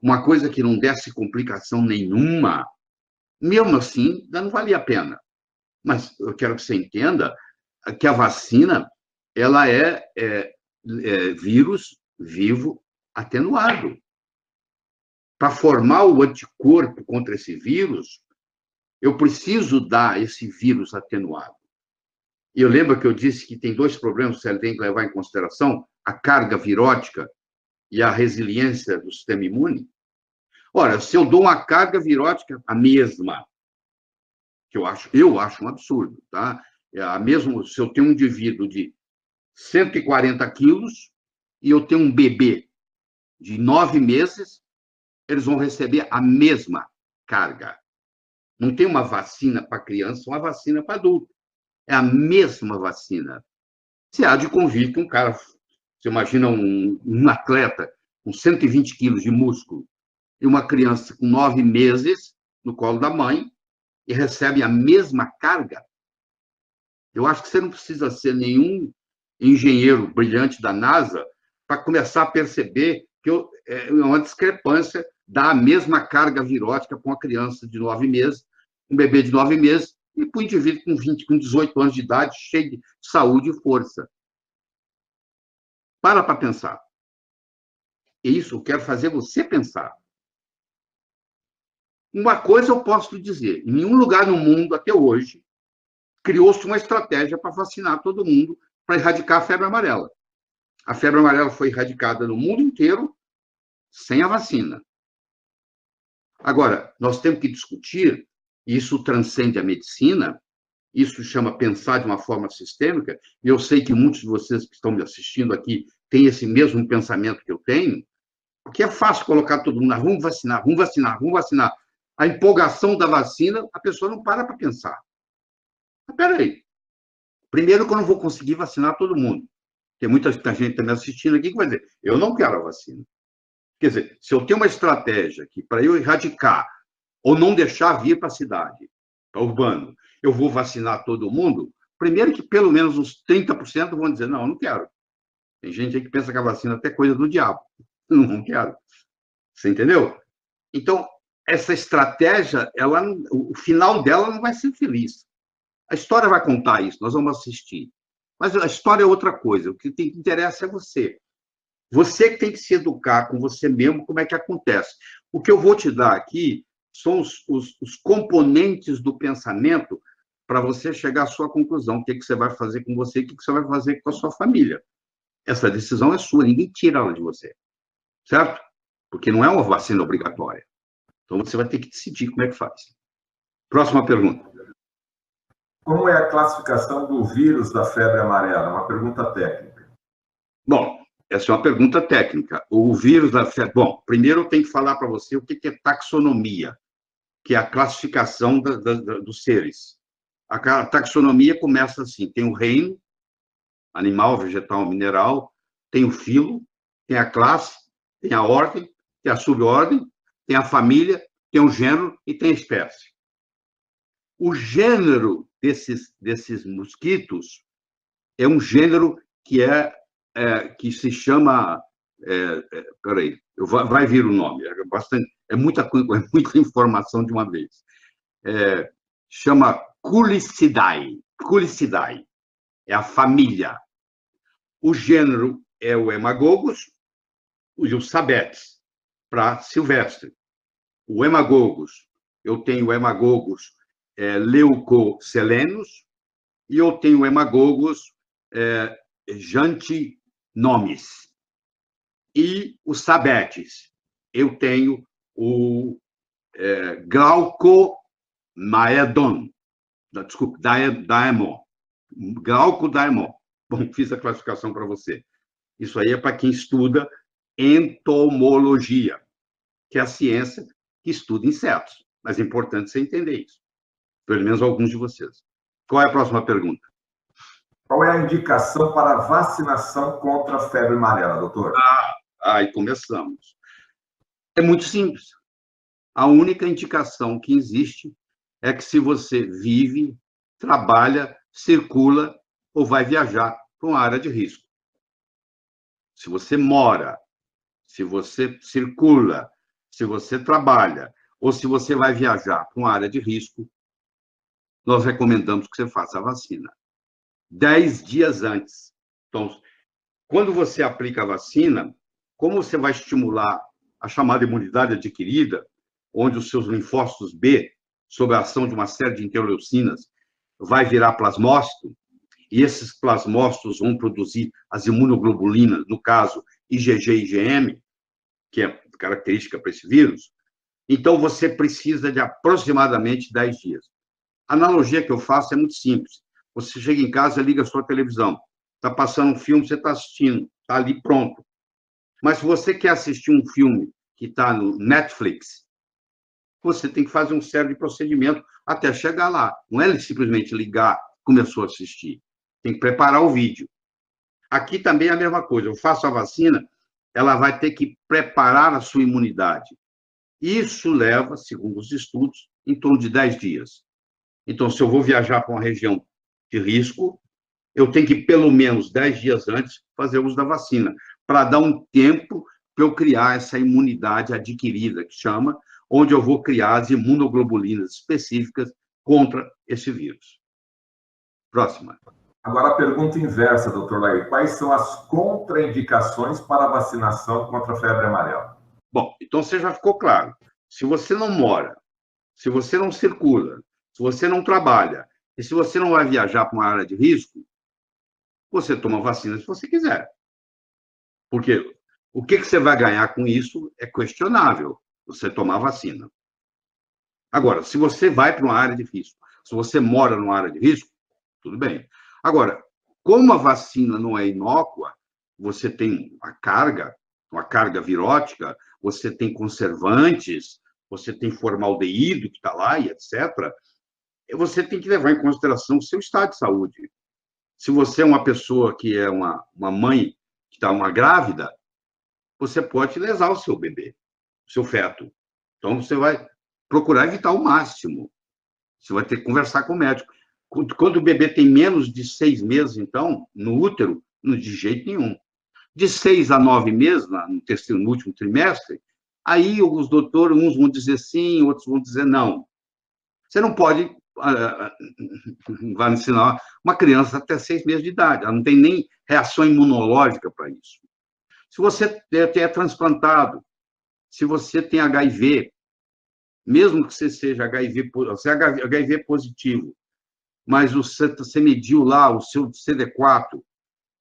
S2: uma coisa que não desse complicação nenhuma, mesmo assim, não valia a pena. Mas eu quero que você entenda que a vacina ela é vírus vivo atenuado. Para formar o anticorpo contra esse vírus, eu preciso dar esse vírus atenuado. E eu lembro que eu disse que tem dois problemas que você tem que levar em consideração: a carga virótica e a resiliência do sistema imune. Ora, se eu dou uma carga virótica, a mesma, que eu acho um absurdo, tá? A mesmo, se eu tenho um indivíduo de 140 quilos e eu tenho um bebê de 9 meses, eles vão receber a mesma carga. Não tem uma vacina para criança, uma vacina para adulto. É a mesma vacina. Você há de convir que um cara, você imagina um atleta com 120 quilos de músculo e uma criança com 9 meses no colo da mãe e recebe a mesma carga. Eu acho que você não precisa ser nenhum engenheiro brilhante da NASA para começar a perceber que é uma discrepância dar a mesma carga virótica para uma criança de 9 meses, um bebê de 9 meses, e para um indivíduo com 20, com 18 anos de idade, cheio de saúde e força. Para pensar. E isso eu quero fazer você pensar. Uma coisa eu posso lhe dizer: em nenhum lugar no mundo, até hoje, criou-se uma estratégia para vacinar todo mundo, para erradicar a febre amarela. A febre amarela foi erradicada no mundo inteiro sem a vacina. Agora, nós temos que discutir, e isso transcende a medicina, isso chama pensar de uma forma sistêmica, e eu sei que muitos de vocês que estão me assistindo aqui têm esse mesmo pensamento que eu tenho, porque é fácil colocar todo mundo, vamos vacinar, vamos vacinar, vamos vacinar. A empolgação da vacina, a pessoa não para pensar. Mas peraí, primeiro que eu não vou conseguir vacinar todo mundo. Tem muita gente também assistindo aqui que vai dizer, eu não quero a vacina. Quer dizer, se eu tenho uma estratégia que para eu erradicar ou não deixar vir para a cidade, para o urbano, eu vou vacinar todo mundo, primeiro que pelo menos uns 30% vão dizer, não, eu não quero. Tem gente aí que pensa que a vacina é até coisa do diabo. Não quero. Você entendeu? Então, essa estratégia, o final dela não vai ser feliz. A história vai contar isso, nós vamos assistir. Mas a história é outra coisa. O que interessa é você. Você que tem que se educar com você mesmo, como é que acontece. O que eu vou te dar aqui são os componentes do pensamento para você chegar à sua conclusão. O que você vai fazer com você, o que você vai fazer com a sua família. Essa decisão é sua, ninguém tira ela de você. Certo? Porque não é uma vacina obrigatória. Então, você vai ter que decidir como é que faz. Próxima pergunta.
S1: Como é a classificação do vírus da febre amarela? Uma pergunta técnica.
S2: Bom, essa é uma pergunta técnica. O vírus da febre... Bom, primeiro eu tenho que falar para você o que é taxonomia, que é a classificação dos seres. A taxonomia começa assim, tem o reino, animal, vegetal, mineral, tem o filo, tem a classe, tem a ordem, tem a subordem, tem a família, tem o gênero e tem a espécie. O gênero desses mosquitos é um gênero que se chama... peraí, vai vir o nome, é muita informação de uma vez. Chama Culicidae. Culicidae é a família. O gênero é o Hemagogos e o Sabetes, para silvestre. O Hemagogos, eu tenho o Hemagogos leucocelenus e eu tenho o Hemagogos jantinomis. E o Sabetes, eu tenho o Glaucomaedon, desculpe, Daemon. Glaucodaemon. Bom, fiz a classificação para você. Isso aí é para quem estuda entomologia, que é a ciência que estuda insetos. Mas é importante você entender isso. Pelo menos alguns de vocês. Qual é a próxima pergunta?
S1: Qual é a indicação para vacinação contra a febre amarela, doutor?
S2: Aí começamos. É muito simples. A única indicação que existe é que se você vive, trabalha, circula ou vai viajar para uma área de risco. Se você mora, se você circula, se você trabalha ou se você vai viajar para uma área de risco, nós recomendamos que você faça a vacina 10 dias antes. Então, quando você aplica a vacina, como você vai estimular a chamada imunidade adquirida, onde os seus linfócitos B, sob a ação de uma série de interleucinas, vai virar plasmócito, e esses plasmócitos vão produzir as imunoglobulinas, no caso, IgG e IgM, que é característica para esse vírus, então você precisa de aproximadamente 10 dias. A analogia que eu faço é muito simples. Você chega em casa, liga a sua televisão, está passando um filme, você está assistindo, está ali pronto. Mas se você quer assistir um filme que está no Netflix, você tem que fazer um série de procedimentos até chegar lá. Não é simplesmente ligar, começou a assistir. Tem que preparar o vídeo. Aqui também é a mesma coisa. Eu faço a vacina, ela vai ter que preparar a sua imunidade. Isso leva, segundo os estudos, em torno de 10 dias. Então, se eu vou viajar para uma região de risco, eu tenho que, pelo menos 10 dias antes, fazer uso da vacina, para dar um tempo para eu criar essa imunidade adquirida, que chama, onde eu vou criar as imunoglobulinas específicas contra esse vírus. Próxima.
S1: Agora a pergunta inversa, doutor Laí. Quais são as contraindicações para a vacinação contra a febre amarela?
S2: Bom, então você já ficou claro. Se você não mora, se você não circula, se você não trabalha, e se você não vai viajar para uma área de risco, você toma vacina se você quiser. Porque o que você vai ganhar com isso é questionável, você tomar vacina. Agora, se você vai para uma área de risco, se você mora numa área de risco, tudo bem. Agora, como a vacina não é inócua, você tem uma carga virótica, você tem conservantes, você tem formaldeído que está lá e etc., você tem que levar em consideração o seu estado de saúde. Se você é uma pessoa que é uma mãe que está uma grávida, você pode lesar o seu bebê, o seu feto. Então, você vai procurar evitar o máximo. Você vai ter que conversar com o médico. Quando o bebê tem menos de 6 meses, então, no útero, de jeito nenhum. De 6 a 9 meses, no último trimestre, aí os doutores, uns vão dizer sim, outros vão dizer não. Você não pode vai ensinar uma criança até 6 meses de idade. Ela não tem nem reação imunológica para isso. Se você é transplantado, se você tem HIV, mesmo que você seja HIV positivo, mas você mediu lá, o seu CD4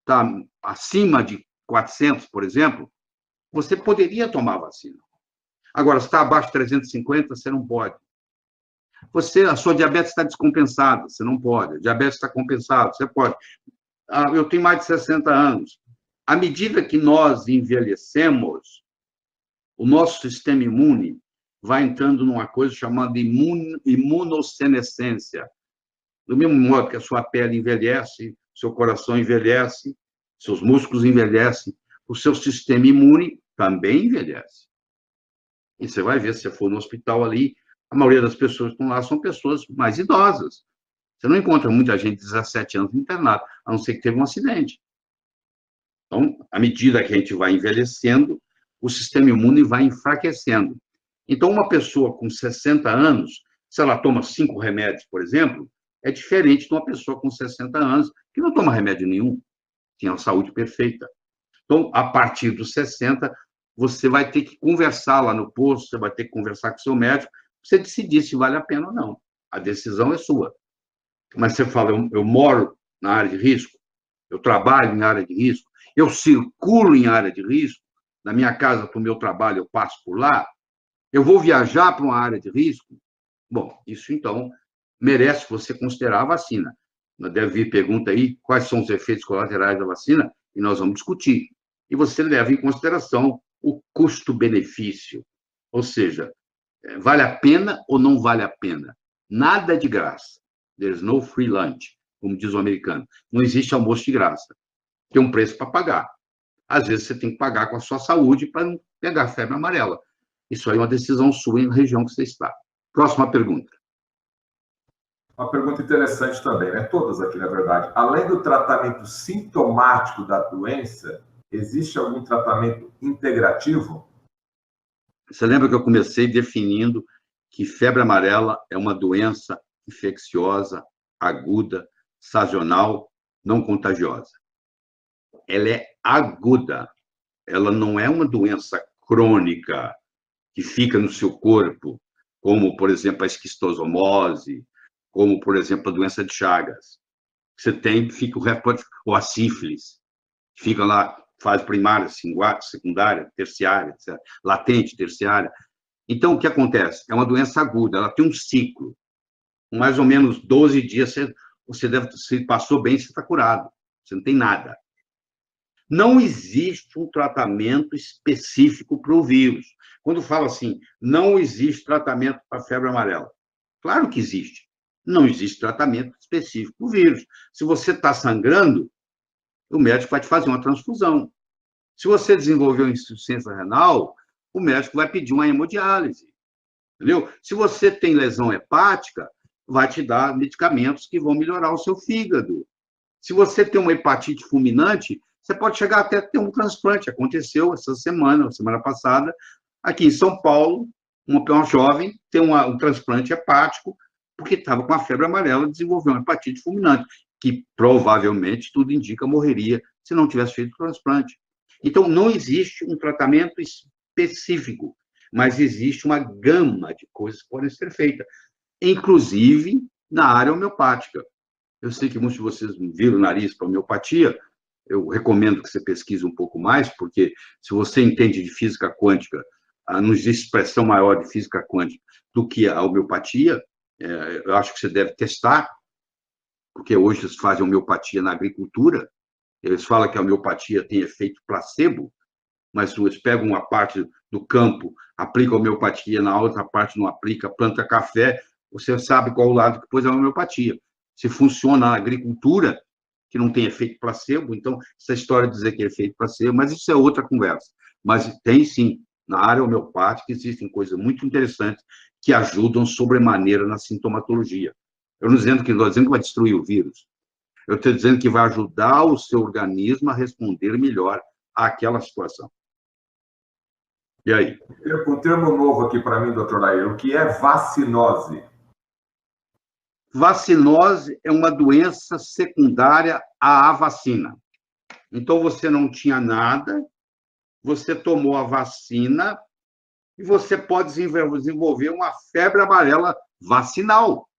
S2: está acima de 400, por exemplo, você poderia tomar vacina. Agora, se está abaixo de 350, você não pode. A sua diabetes está descompensada, você não pode. A diabetes está compensada, você pode. Eu tenho mais de 60 anos. À medida que nós envelhecemos, o nosso sistema imune vai entrando numa coisa chamada imunossenescência. Do mesmo modo que a sua pele envelhece, seu coração envelhece, seus músculos envelhecem, o seu sistema imune também envelhece. E você vai ver, se você for no hospital ali, a maioria das pessoas que estão lá são pessoas mais idosas. Você não encontra muita gente de 17 anos internado, a não ser que teve um acidente. Então, à medida que a gente vai envelhecendo, o sistema imune vai enfraquecendo. Então, uma pessoa com 60 anos, se ela toma 5 remédios, por exemplo, é diferente de uma pessoa com 60 anos que não toma remédio nenhum, tem a saúde perfeita. Então, a partir dos 60, você vai ter que conversar lá no posto, você vai ter que conversar com o seu médico, para você decidir se vale a pena ou não. A decisão é sua. Mas você fala, eu moro na área de risco, eu trabalho em área de risco, eu circulo em área de risco, da minha casa para o meu trabalho eu passo por lá, eu vou viajar para uma área de risco. Bom, isso então merece você considerar a vacina. Deve vir pergunta aí, quais são os efeitos colaterais da vacina, e nós vamos discutir. E você leva em consideração o custo-benefício, ou seja, vale a pena ou não vale a pena? Nada de graça. There's no free lunch, como diz o americano. Não existe almoço de graça. Tem um preço para pagar. Às vezes você tem que pagar com a sua saúde para não pegar febre amarela. Isso aí é uma decisão sua em região que você está. Próxima pergunta.
S1: Uma pergunta interessante também, né? Todas aqui, na verdade. Além do tratamento sintomático da doença, existe algum tratamento integrativo?
S2: Você lembra que eu comecei definindo que febre amarela é uma doença infecciosa, aguda, sazonal, não contagiosa. Ela é aguda. Ela não é uma doença crônica que fica no seu corpo, como, por exemplo, a esquistosomose, como, por exemplo, a doença de Chagas. Você tem, fica o resto, ou a sífilis, fica lá, fase primária, secundária, terciária, etc. Latente, terciária. Então, o que acontece? É uma doença aguda, ela tem um ciclo. Com mais ou menos 12 dias, você deve, se passou bem, você está curado. Você não tem nada. Não existe um tratamento específico para o vírus. Quando fala assim, não existe tratamento para a febre amarela. Claro que existe. Não existe tratamento específico para o vírus. Se você está sangrando, o médico vai te fazer uma transfusão. Se você desenvolveu insuficiência renal, o médico vai pedir uma hemodiálise. Entendeu? Se você tem lesão hepática, vai te dar medicamentos que vão melhorar o seu fígado. Se você tem uma hepatite fulminante, você pode chegar até a ter um transplante. Aconteceu essa semana passada, aqui em São Paulo, uma jovem tem um transplante hepático, porque estava com a febre amarela, desenvolveu uma hepatite fulminante, que provavelmente, tudo indica, morreria se não tivesse feito o transplante. Então, não existe um tratamento específico, mas existe uma gama de coisas que podem ser feitas, inclusive na área homeopática. Eu sei que muitos de vocês viram o nariz para homeopatia, eu recomendo que você pesquise um pouco mais, porque se você entende de física quântica, não existe expressão maior de física quântica do que a homeopatia. Eu acho que você deve testar, porque hoje eles fazem homeopatia na agricultura, eles falam que a homeopatia tem efeito placebo, mas eles pegam uma parte do campo, aplicam a homeopatia, na outra parte não aplica, planta café, você sabe qual o lado que pôs a homeopatia. Se funciona na agricultura, que não tem efeito placebo, então, essa história de dizer que é efeito placebo, mas isso é outra conversa. Mas tem, sim, na área homeopática, existem coisas muito interessantes que ajudam sobremaneira na sintomatologia. Eu não estou dizendo que vai destruir o vírus, eu estou dizendo que vai ajudar o seu organismo a responder melhor àquela situação. E aí?
S1: Um termo novo aqui para mim, doutor Lair, o que é vacinose?
S2: Vacinose é uma doença secundária à vacina. Então, você não tinha nada, você tomou a vacina e você pode desenvolver uma febre amarela vacinal,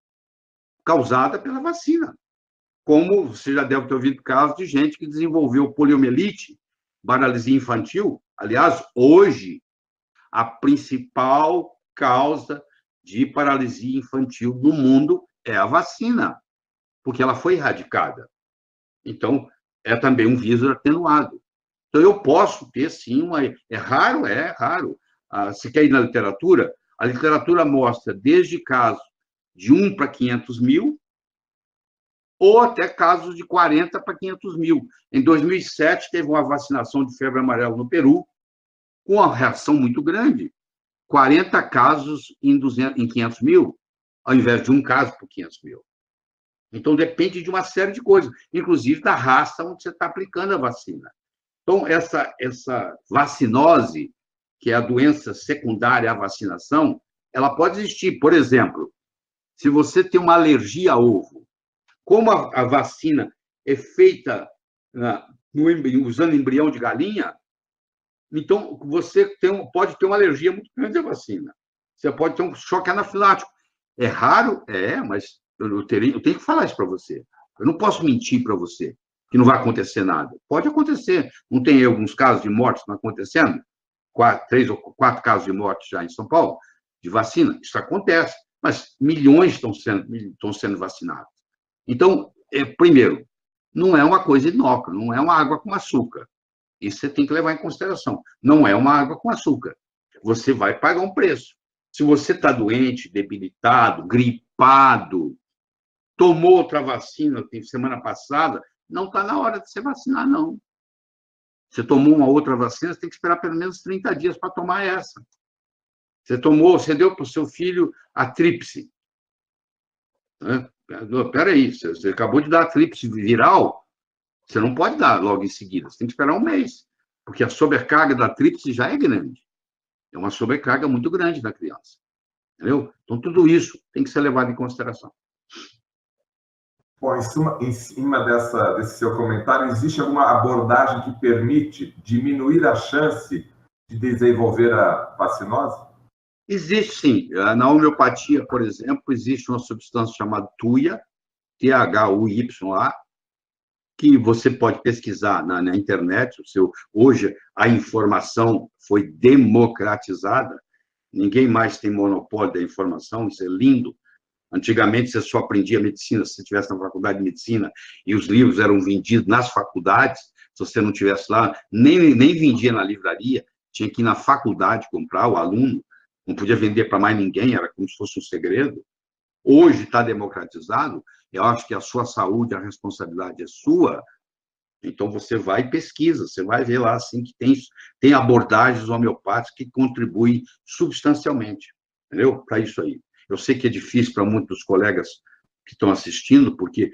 S2: causada pela vacina. Como você já deve ter ouvido casos de gente que desenvolveu poliomielite, paralisia infantil. Aliás, hoje, a principal causa de paralisia infantil no mundo é a vacina, porque ela foi erradicada. Então, é também um vírus atenuado. Então, eu posso ter, sim, é raro. Se quer ir na literatura, a literatura mostra desde casos de 1 para 500 mil, ou até casos de 40 para 500 mil. Em 2007, teve uma vacinação de febre amarela no Peru, com uma reação muito grande. 40 casos em 500 mil, ao invés de um caso por 500 mil. Então, depende de uma série de coisas, inclusive da raça onde você está aplicando a vacina. Então, essa vacinose, que é a doença secundária à vacinação, ela pode existir. Por exemplo, se você tem uma alergia a ovo, como a vacina é feita usando embrião de galinha, então você pode ter uma alergia muito grande à vacina. Você pode ter um choque anafilático. É raro? Mas eu tenho que falar isso para você. Eu não posso mentir para você que não vai acontecer nada. Pode acontecer. Não tem alguns casos de morte não acontecendo? 3 ou 4 casos de morte já em São Paulo, de vacina. Isso acontece. Mas milhões estão sendo vacinados. Então, primeiro, não é uma coisa inócua, não é uma água com açúcar. Isso você tem que levar em consideração. Não é uma água com açúcar. Você vai pagar um preço. Se você está doente, debilitado, gripado, tomou outra vacina semana passada, não está na hora de se vacinar, não. Você tomou uma outra vacina, você tem que esperar pelo menos 30 dias para tomar essa. Você deu para o seu filho a tríplice. Espera aí, você acabou de dar a tríplice viral, você não pode dar logo em seguida, você tem que esperar um mês, porque a sobrecarga da tríplice já é grande. É uma sobrecarga muito grande da criança. Entendeu? Então, tudo isso tem que ser levado em consideração.
S1: Bom, em cima desse seu comentário, existe alguma abordagem que permite diminuir a chance de desenvolver a vacinose?
S2: Existe, sim. Na homeopatia, por exemplo, existe uma substância chamada TUIA, THUYA, que você pode pesquisar na internet. Hoje, a informação foi democratizada, ninguém mais tem monopólio da informação, isso é lindo. Antigamente, você só aprendia medicina se você estivesse na faculdade de medicina, e os livros eram vendidos nas faculdades. Se você não estivesse lá, nem vendia na livraria, tinha que ir na faculdade comprar, o aluno, não podia vender para mais ninguém, era como se fosse um segredo. Hoje está democratizado, eu acho que a sua saúde, a responsabilidade é sua, então você vai e pesquisa, você vai ver lá assim, que tem abordagens homeopáticas que contribuem substancialmente, entendeu? Para isso aí. Eu sei que é difícil para muitos colegas que estão assistindo, porque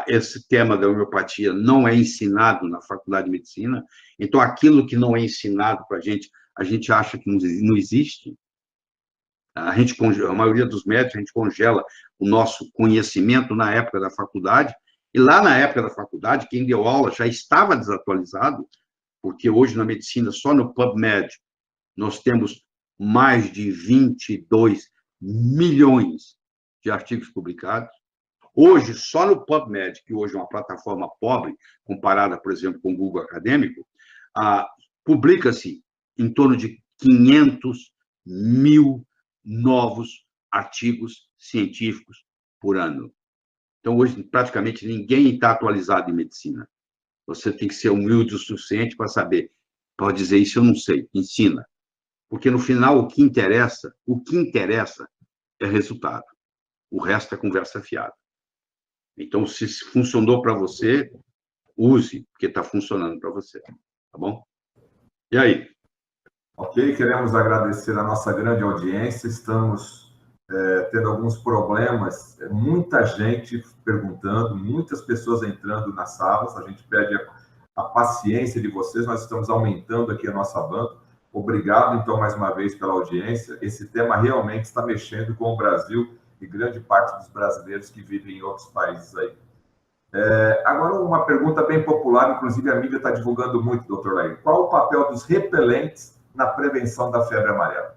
S2: esse tema da homeopatia não é ensinado na faculdade de medicina, então aquilo que não é ensinado para a gente acha que não existe. A maioria dos médicos, a gente congela o nosso conhecimento na época da faculdade, e lá na época da faculdade, quem deu aula já estava desatualizado, porque hoje na medicina, só no PubMed, nós temos mais de 22 milhões de artigos publicados. Hoje, só no PubMed, que hoje é uma plataforma pobre, comparada, por exemplo, com o Google Acadêmico, publica-se em torno de 500 mil novos artigos científicos por ano. Então, hoje, praticamente ninguém está atualizado em medicina. Você tem que ser humilde o suficiente para saber. Pode dizer, isso eu não sei, ensina. Porque, no final, o que interessa é resultado. O resto é conversa fiada. Então, se funcionou para você, use, porque está funcionando para você. Tá bom? E aí?
S1: Ok, queremos agradecer a nossa grande audiência. Estamos tendo alguns problemas, muita gente perguntando, muitas pessoas entrando nas salas. A gente pede a paciência de vocês, nós estamos aumentando aqui a nossa banda. Obrigado, então, mais uma vez pela audiência. Esse tema realmente está mexendo com o Brasil e grande parte dos brasileiros que vivem em outros países aí. Agora, uma pergunta bem popular, inclusive a mídia está divulgando muito, doutor Laí. Qual o papel dos repelentes na prevenção da febre amarela?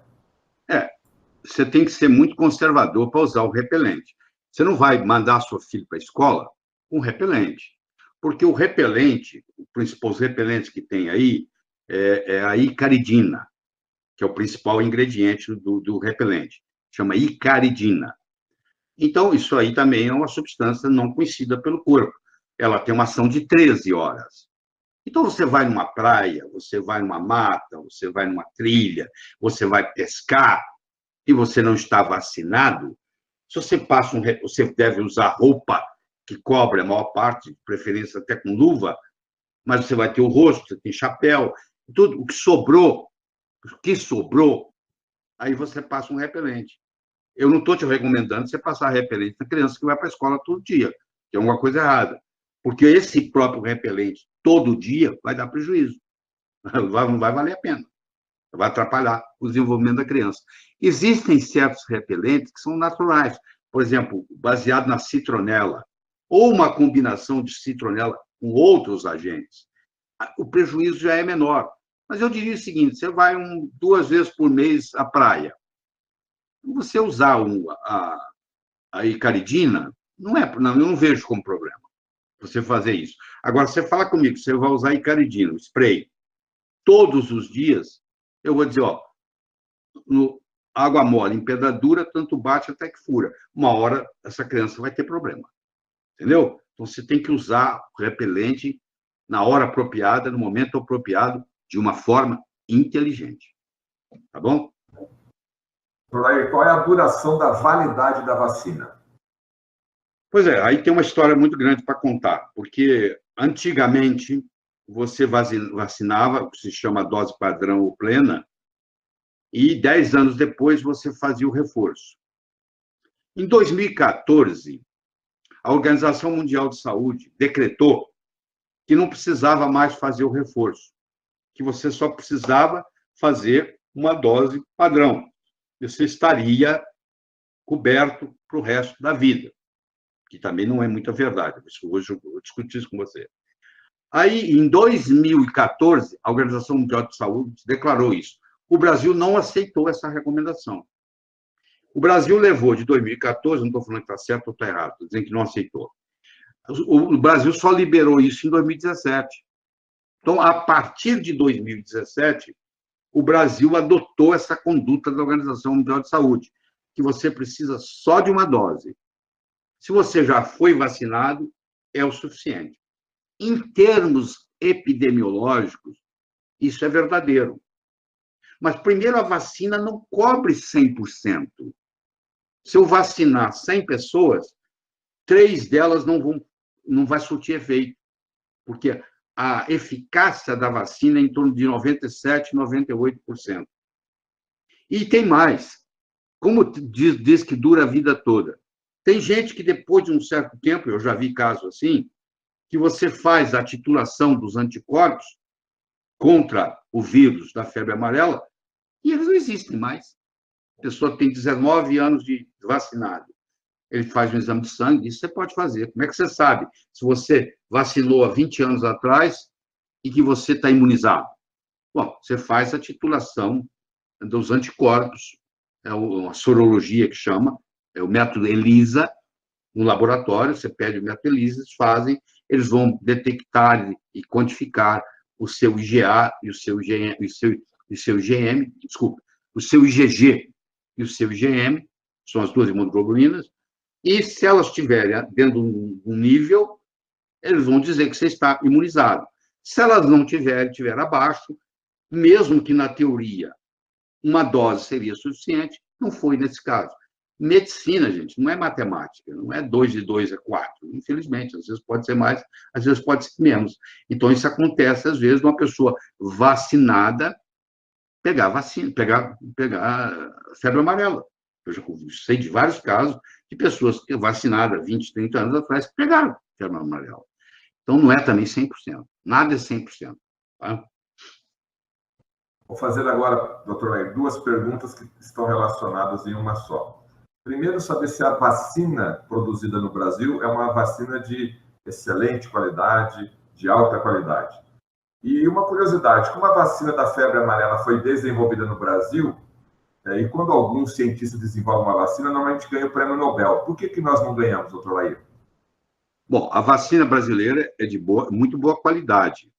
S2: Você tem que ser muito conservador para usar o repelente. Você não vai mandar sua filha para a escola com repelente, porque o repelente, os repelentes que tem aí, é a icaridina, que é o principal ingrediente do repelente. Chama icaridina. Então, isso aí também é uma substância não conhecida pelo corpo. Ela tem uma ação de 13 horas. Então, você vai numa praia, você vai numa mata, você vai numa trilha, você vai pescar, e você não está vacinado, se você passa você deve usar roupa que cobre a maior parte, de preferência até com luva, mas você vai ter o rosto, você tem chapéu, tudo o que sobrou, aí você passa um repelente. Eu não estou te recomendando você passar repelente na criança que vai para a escola todo dia, que é uma coisa errada, porque esse próprio repelente todo dia vai dar prejuízo, não vai valer a pena. Vai atrapalhar o desenvolvimento da criança. Existem certos repelentes que são naturais, por exemplo, baseado na citronela, ou uma combinação de citronela com outros agentes. O prejuízo já é menor. Mas eu diria o seguinte, você vai 2 vezes por mês à praia. Você usar a icaridina, eu não vejo como problema você fazer isso. Agora, você fala comigo, você vai usar icaridina, spray, todos os dias, eu vou dizer, no água mole, em pedra dura, tanto bate até que fura. Uma hora, essa criança vai ter problema. Entendeu? Então, você tem que usar o repelente na hora apropriada, no momento apropriado, de uma forma inteligente. Tá bom?
S1: Qual é a duração da validade da vacina?
S2: Pois é, aí tem uma história muito grande para contar, porque antigamente você vacinava, o que se chama dose padrão ou plena, e 10 anos depois você fazia o reforço. Em 2014, a Organização Mundial de Saúde decretou que não precisava mais fazer o reforço, que você só precisava fazer uma dose padrão. Você estaria coberto para o resto da vida, que também não é muita verdade. Hoje eu vou discutir isso com você. Aí, em 2014, a Organização Mundial de Saúde declarou isso. O Brasil não aceitou essa recomendação. O Brasil levou de 2014, não estou falando que está certo ou está errado, estou dizendo que não aceitou. O Brasil só liberou isso em 2017. Então, a partir de 2017, o Brasil adotou essa conduta da Organização Mundial de Saúde, que você precisa só de uma dose. Se você já foi vacinado, é o suficiente. Em termos epidemiológicos, isso é verdadeiro. Mas, primeiro, a vacina não cobre 100%. Se eu vacinar 100 pessoas, 3 delas não vai surtir efeito, porque a eficácia da vacina é em torno de 97%, 98%. E tem mais. Como diz que dura a vida toda? Tem gente que, depois de um certo tempo, eu já vi casos assim, que você faz a titulação dos anticorpos contra o vírus da febre amarela e eles não existem mais. A pessoa tem 19 anos de vacinado. Ele faz um exame de sangue, isso você pode fazer. Como é que você sabe se você vacinou há 20 anos atrás e que você está imunizado? Bom, você faz a titulação dos anticorpos, é uma sorologia que chama, é o método ELISA, no laboratório, você pede o método ELISA, eles fazem, eles vão detectar e quantificar o seu IgA e o seu IgM, desculpa, o seu IgG e o seu IgM, são as duas imunoglobulinas, e se elas estiverem dentro de um nível, eles vão dizer que você está imunizado. Se elas não estiver abaixo, mesmo que na teoria uma dose seria suficiente, não foi nesse caso. Medicina, gente, não é matemática, não é 2 e 2 é 4, infelizmente, às vezes pode ser mais, às vezes pode ser menos. Então, isso acontece, às vezes, de uma pessoa vacinada pegar febre amarela. Eu já sei de vários casos de pessoas que vacinadas 20, 30 anos atrás pegaram febre amarela. Então, não é também 100%. Nada é 100%. Tá?
S1: Vou fazer agora, doutor Lair, 2 perguntas que estão relacionadas em uma só. Primeiro, saber se a vacina produzida no Brasil é uma vacina de excelente qualidade, de alta qualidade. E uma curiosidade, como a vacina da febre amarela foi desenvolvida no Brasil, e quando algum cientista desenvolve uma vacina, normalmente ganha o prêmio Nobel. Por que nós não ganhamos, doutor Lair?
S2: Bom, a vacina brasileira é de muito boa qualidade.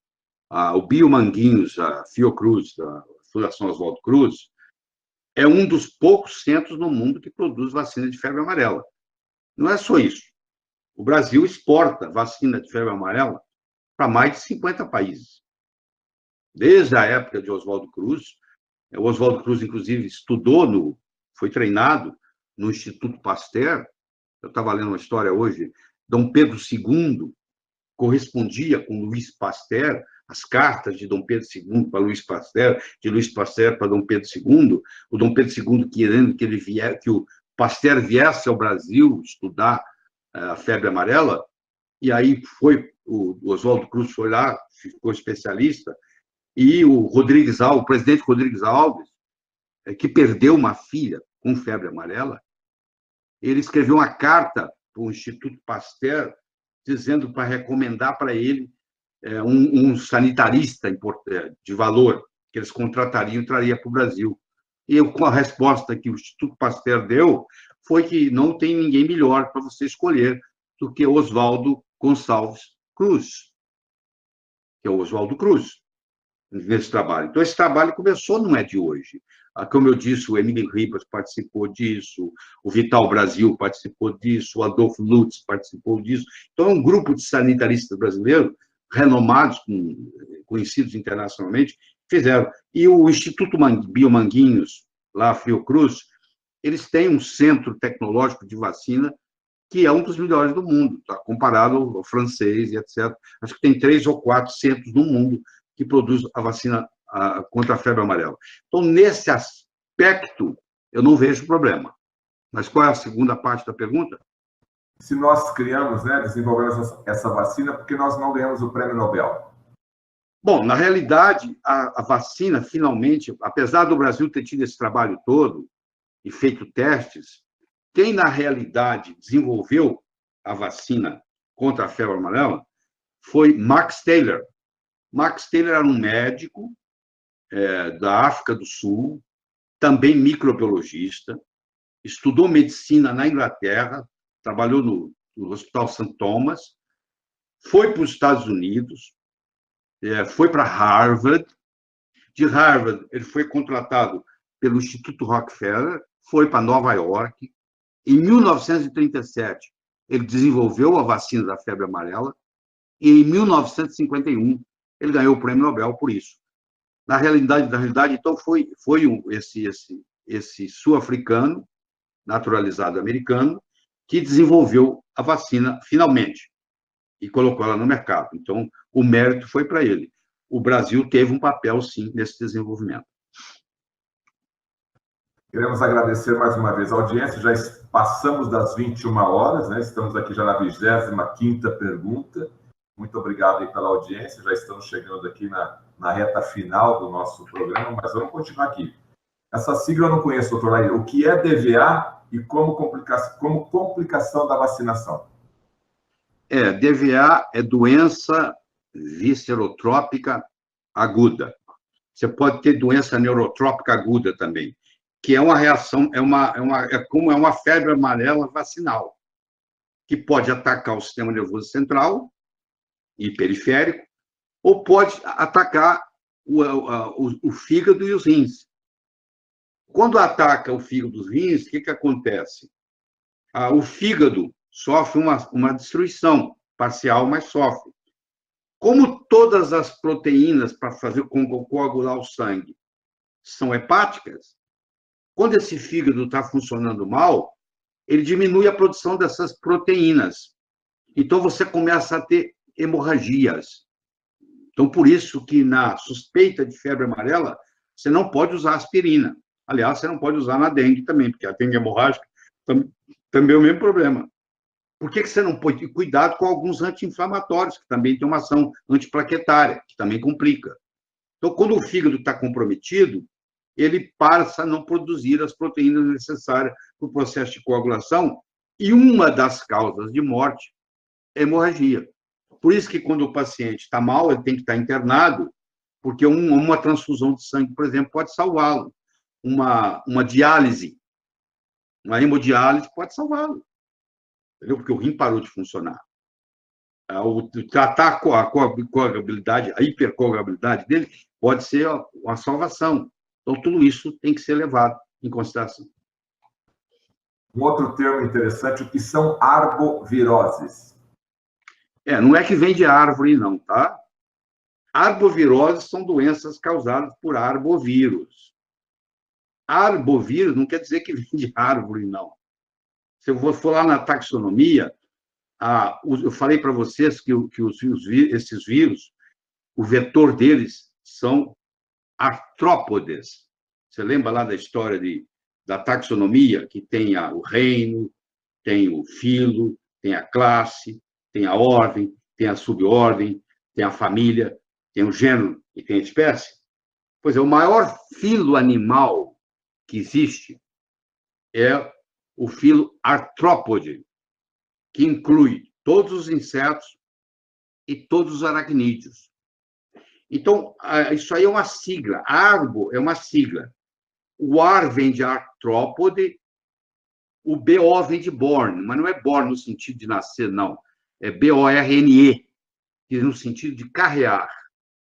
S2: O Biomanguinhos, a Fiocruz, a Fundação Oswaldo Cruz, é um dos poucos centros no mundo que produz vacina de febre amarela. Não é só isso. O Brasil exporta vacina de febre amarela para mais de 50 países. Desde a época de Oswaldo Cruz, o Oswaldo Cruz, inclusive, foi treinado no Instituto Pasteur. Eu estava lendo uma história hoje. Dom Pedro II correspondia com Luiz Pasteur, as cartas de Dom Pedro II para Luiz Pasteur, de Luiz Pasteur para Dom Pedro II, o Dom Pedro II querendo que o Pasteur viesse ao Brasil estudar a febre amarela, e aí o Oswaldo Cruz foi lá, ficou especialista, e o presidente Rodrigues Alves, que perdeu uma filha com febre amarela, ele escreveu uma carta para o Instituto Pasteur dizendo para recomendar para ele um sanitarista de valor que eles contratariam e traria para o Brasil. E a resposta que o Instituto Pasteur deu foi que não tem ninguém melhor para você escolher do que Oswaldo Gonçalves Cruz, que é o Oswaldo Cruz, nesse trabalho. Então, esse trabalho começou, não é de hoje. Como eu disse, o Emílio Ribas participou disso, o Vital Brasil participou disso, o Adolfo Lutz participou disso. Então, é um grupo de sanitaristas brasileiros, renomados, conhecidos internacionalmente, fizeram. E o Instituto Biomanguinhos, lá, Fiocruz, eles têm um centro tecnológico de vacina que é um dos melhores do mundo, tá? Comparado ao francês e etc. Acho que tem 3 ou 4 centros no mundo que produz a vacina contra a febre amarela. Então, nesse aspecto, eu não vejo problema. Mas qual é a segunda parte da pergunta?
S1: Se nós criamos, desenvolvemos essa vacina, por que nós não ganhamos o prêmio Nobel?
S2: Bom, na realidade, a vacina, finalmente, apesar do Brasil ter tido esse trabalho todo e feito testes, quem, na realidade, desenvolveu a vacina contra a febre amarela foi Max Taylor. Max Taylor era um médico da África do Sul, também microbiologista, estudou medicina na Inglaterra, trabalhou no Hospital St. Thomas, foi para os Estados Unidos, foi para Harvard. De Harvard, ele foi contratado pelo Instituto Rockefeller, foi para Nova York. Em 1937, ele desenvolveu a vacina da febre amarela, e em 1951, ele ganhou o prêmio Nobel por isso. Na realidade, então, foi esse sul-africano, naturalizado americano, que desenvolveu a vacina finalmente e colocou ela no mercado. Então, o mérito foi para ele. O Brasil teve um papel, sim, nesse desenvolvimento.
S1: Queremos agradecer mais uma vez a audiência. Já passamos das 21 horas, né? Estamos aqui já na 25ª pergunta. Muito obrigado aí pela audiência. Já estamos chegando aqui na reta final do nosso programa, mas vamos continuar aqui. Essa sigla eu não conheço, doutor Lair. O que é DVA e como complicação da vacinação?
S2: DVA é doença viscerotrópica aguda. Você pode ter doença neurotrópica aguda também, que é uma reação, como uma febre amarela vacinal, que pode atacar o sistema nervoso central e periférico, ou pode atacar o fígado e os rins. Quando ataca o fígado e os rins, o que acontece? O fígado sofre uma destruição parcial, mas sofre. Como todas as proteínas para fazer coagular o sangue são hepáticas, quando esse fígado está funcionando mal, ele diminui a produção dessas proteínas. Então, você começa a ter hemorragias. Então, por isso que na suspeita de febre amarela, você não pode usar aspirina. Aliás, você não pode usar na dengue também, porque a dengue hemorrágica também é o mesmo problema. Por que você não pode? Cuidado com alguns anti-inflamatórios, que também tem uma ação antiplaquetária, que também complica. Então, quando o fígado está comprometido, ele passa a não produzir as proteínas necessárias para o processo de coagulação, e uma das causas de morte é hemorragia. Por isso que, quando o paciente está mal, ele tem que estar internado, porque uma transfusão de sangue, por exemplo, pode salvá-lo. Uma diálise, uma hemodiálise pode salvá-lo, entendeu? Porque o rim parou de funcionar. Tratar a coagulabilidade, a hipercoagulabilidade dele, pode ser uma salvação. Então, tudo isso tem que ser levado em consideração.
S1: Um outro termo interessante, o que são arboviroses?
S2: Não é que vem de árvore, não, tá? Arboviroses são doenças causadas por arbovírus. Arbovírus não quer dizer que vem de árvore, não. Se eu for lá na taxonomia, eu falei para vocês que esses vírus, o vetor deles são artrópodes. Você lembra lá da história da taxonomia, que tem o reino, tem o filo, tem a classe, tem a ordem, tem a subordem, tem a família, tem o gênero e tem a espécie? Pois é, o maior filo animal que existe é o filo artrópode, que inclui todos os insetos e todos os aracnídeos. Então, isso aí é uma sigla. Arbo é uma sigla. O ar vem de artrópode, o BO vem de born, mas não é born no sentido de nascer, não. É BORNE, que é no sentido de carrear.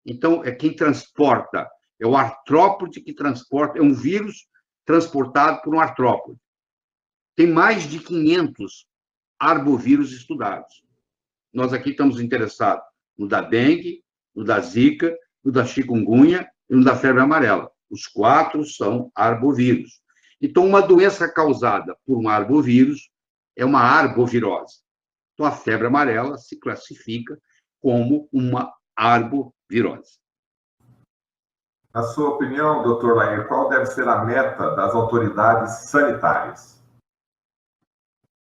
S2: Então, é quem transporta, é o artrópode que transporta, é um vírus transportado por um artrópode. Tem mais de 500 arbovírus estudados. Nós aqui estamos interessados no da dengue, no da zika, no da chikungunya e no da febre amarela. Os 4 são arbovírus. Então, uma doença causada por um arbovírus é uma arbovirose. Então, a febre amarela se classifica como uma arbovirose.
S1: Na sua opinião, doutor Lair, qual deve ser a meta das autoridades sanitárias?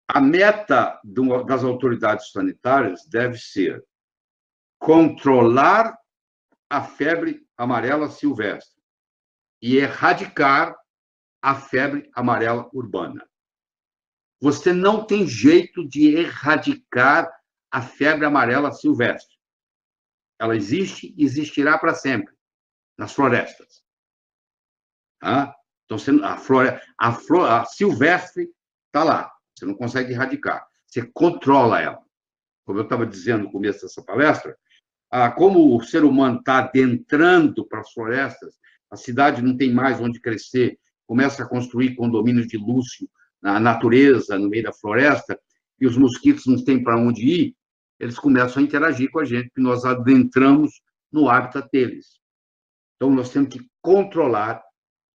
S2: A meta das autoridades sanitárias deve ser controlar a febre amarela silvestre e erradicar a febre amarela urbana. Você não tem jeito de erradicar a febre amarela silvestre. Ela existe e existirá para sempre nas florestas. Então, a silvestre está lá. Você não consegue erradicar. Você controla ela. como eu estava dizendo no começo dessa palestra, como o ser humano está adentrando para as florestas, a cidade não tem mais onde crescer, começa a construir condomínios de luxo na natureza, no meio da floresta, e os mosquitos não têm para onde ir, eles começam a interagir com a gente, porque nós adentramos no hábitat deles. Então, nós temos que controlar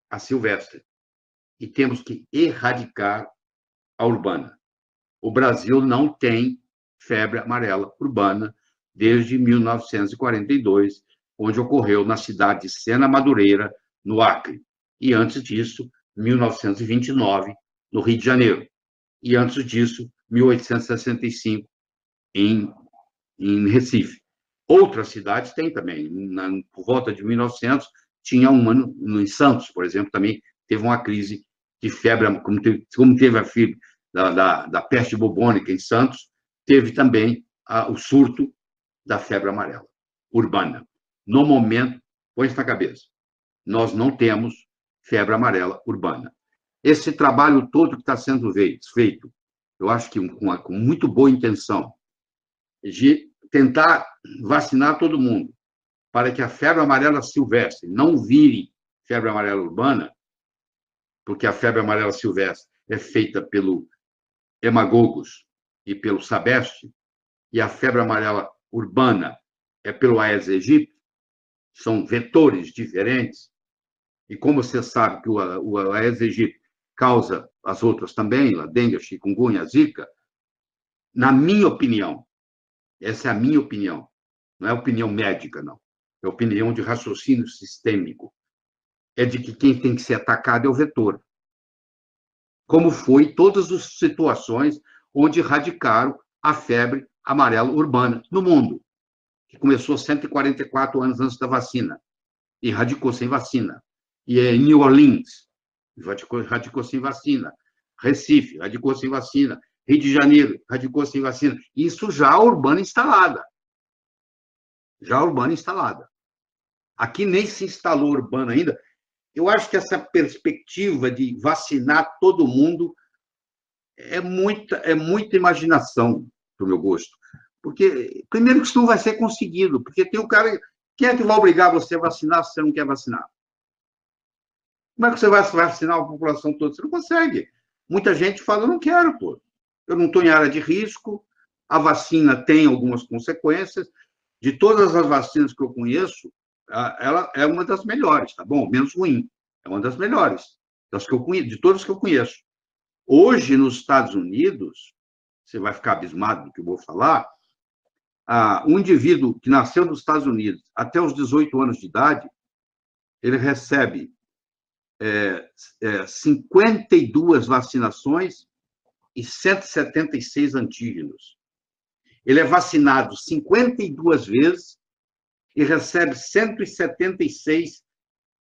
S2: a silvestre e temos que erradicar a urbana. O Brasil não tem febre amarela urbana desde 1942, onde ocorreu na cidade de Sena Madureira, no Acre. E antes disso, 1929, no Rio de Janeiro. E antes disso, 1865, em Recife. Outras cidades têm também. Por volta de 1900, tinha uma em Santos, por exemplo, também teve uma crise de febre, como teve a febre da peste bubônica em Santos, teve também o surto da febre amarela urbana. No momento, põe isso na cabeça, nós não temos febre amarela urbana. Esse trabalho todo que está sendo feito, eu acho que com muito boa intenção, de tentar vacinar todo mundo, para que a febre amarela silvestre não vire febre amarela urbana, porque a febre amarela silvestre é feita pelo hemagogos e pelo sabeste, e a febre amarela urbana é pelo Aedes aegypti, são vetores diferentes, e como você sabe que o Aedes aegypti causa as outras também, a dengue, a chikungunya, a zika, na minha opinião, essa é a minha opinião, não é opinião médica, não, é opinião de raciocínio sistêmico, é de que quem tem que ser atacado é o vetor, como foi todas as situações onde erradicaram a febre amarela urbana no mundo, que começou 144 anos antes da vacina, e radicou sem vacina. E é New Orleans, radicou sem vacina. Recife, radicou sem vacina. Rio de Janeiro, radicou sem vacina. Isso já urbana instalada. Já urbana instalada. Aqui nem se instalou urbana ainda. Eu acho que essa perspectiva de vacinar todo mundo é muita imaginação, para o meu gosto. Porque, primeiro, que isso não vai ser conseguido, porque tem o cara... Quem é que vai obrigar você a vacinar se você não quer vacinar? Como é que você vai vacinar a população toda? Você não consegue. Muita gente fala, eu não quero, pô. Eu não estou em área de risco, a vacina tem algumas consequências. De todas as vacinas que eu conheço, ela é uma das melhores, tá bom? Menos ruim. É uma das melhores, de todas que eu conheço. Hoje, nos Estados Unidos, você vai ficar abismado do que eu vou falar, um indivíduo que nasceu nos Estados Unidos até os 18 anos de idade, ele recebe 52 vacinações e 176 antígenos. Ele é vacinado 52 vezes e recebe 176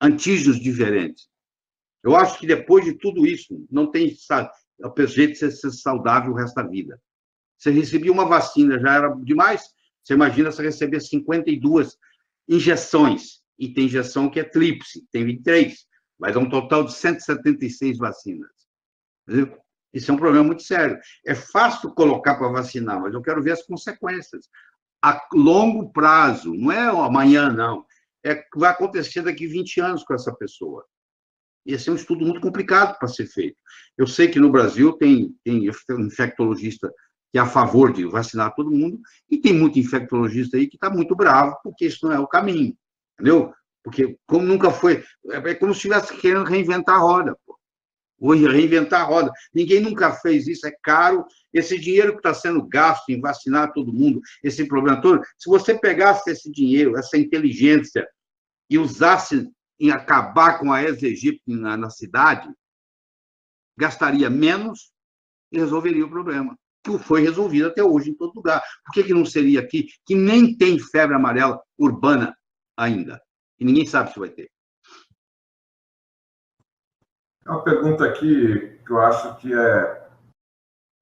S2: antígenos diferentes. Eu acho que depois de tudo isso, não tem jeito de ser saudável o resto da vida. Você recebia uma vacina, já era demais. Você imagina você receber 52 injeções, e tem injeção que é tríplice, tem 23, vai dar um total de 176 vacinas. Entendeu? Isso é um problema muito sério. É fácil colocar para vacinar, mas eu quero ver as consequências. A longo prazo, não é amanhã, não. Vai acontecer daqui 20 anos com essa pessoa. Esse é um estudo muito complicado para ser feito. Eu sei que no Brasil tem infectologista que é a favor de vacinar todo mundo, e tem muito infectologista aí que está muito bravo, porque isso não é o caminho, entendeu? Porque, como nunca foi, é como se estivesse querendo reinventar a roda, pô. Hoje, reinventar a roda. Ninguém nunca fez isso, é caro. Esse dinheiro que está sendo gasto em vacinar todo mundo, esse problema todo, se você pegasse esse dinheiro, essa inteligência, e usasse em acabar com a Aedes aegypti na cidade, gastaria menos e resolveria o problema, que foi resolvido até hoje em todo lugar. Por que não seria aqui, que nem tem febre amarela urbana ainda? E ninguém sabe se vai ter.
S1: É uma pergunta aqui que eu acho que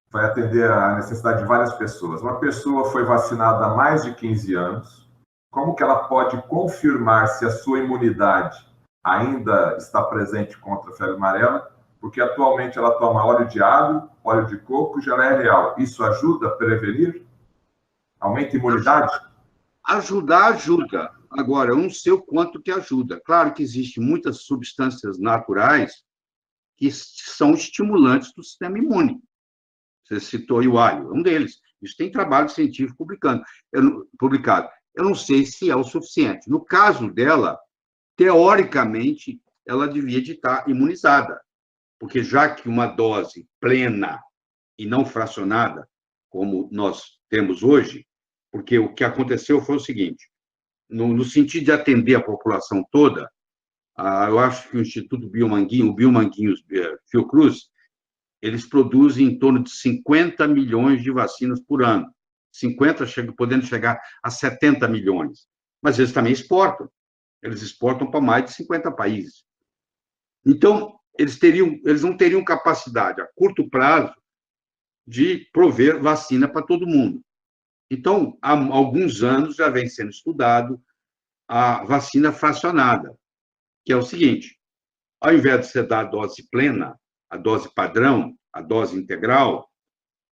S1: vai atender à necessidade de várias pessoas. Uma pessoa foi vacinada há mais de 15 anos. Como que ela pode confirmar se a sua imunidade ainda está presente contra a febre amarela? Porque atualmente ela toma óleo de alho, óleo de coco e geleia real. Isso ajuda a prevenir? Aumenta a imunidade?
S2: Ajudar, ajuda. Agora, eu não sei o quanto que ajuda. Claro que existem muitas substâncias naturais que são estimulantes do sistema imune. Você citou aí o alho, é um deles. Isso tem trabalho científico publicado. Eu não sei se é o suficiente. No caso dela, teoricamente, ela devia de estar imunizada, porque já que uma dose plena e não fracionada, como nós temos hoje, porque o que aconteceu foi o seguinte, no sentido de atender a população toda, eu acho que o Instituto Biomanguinhos, o Biomanguinhos Fiocruz, eles produzem em torno de 50 milhões de vacinas por ano. 50 podendo chegar a 70 milhões. Mas eles também exportam. Eles exportam para mais de 50 países. Então, eles não teriam capacidade, a curto prazo, de prover vacina para todo mundo. Então, há alguns anos já vem sendo estudado a vacina fracionada, que é o seguinte: ao invés de você dar a dose plena, a dose padrão, a dose integral,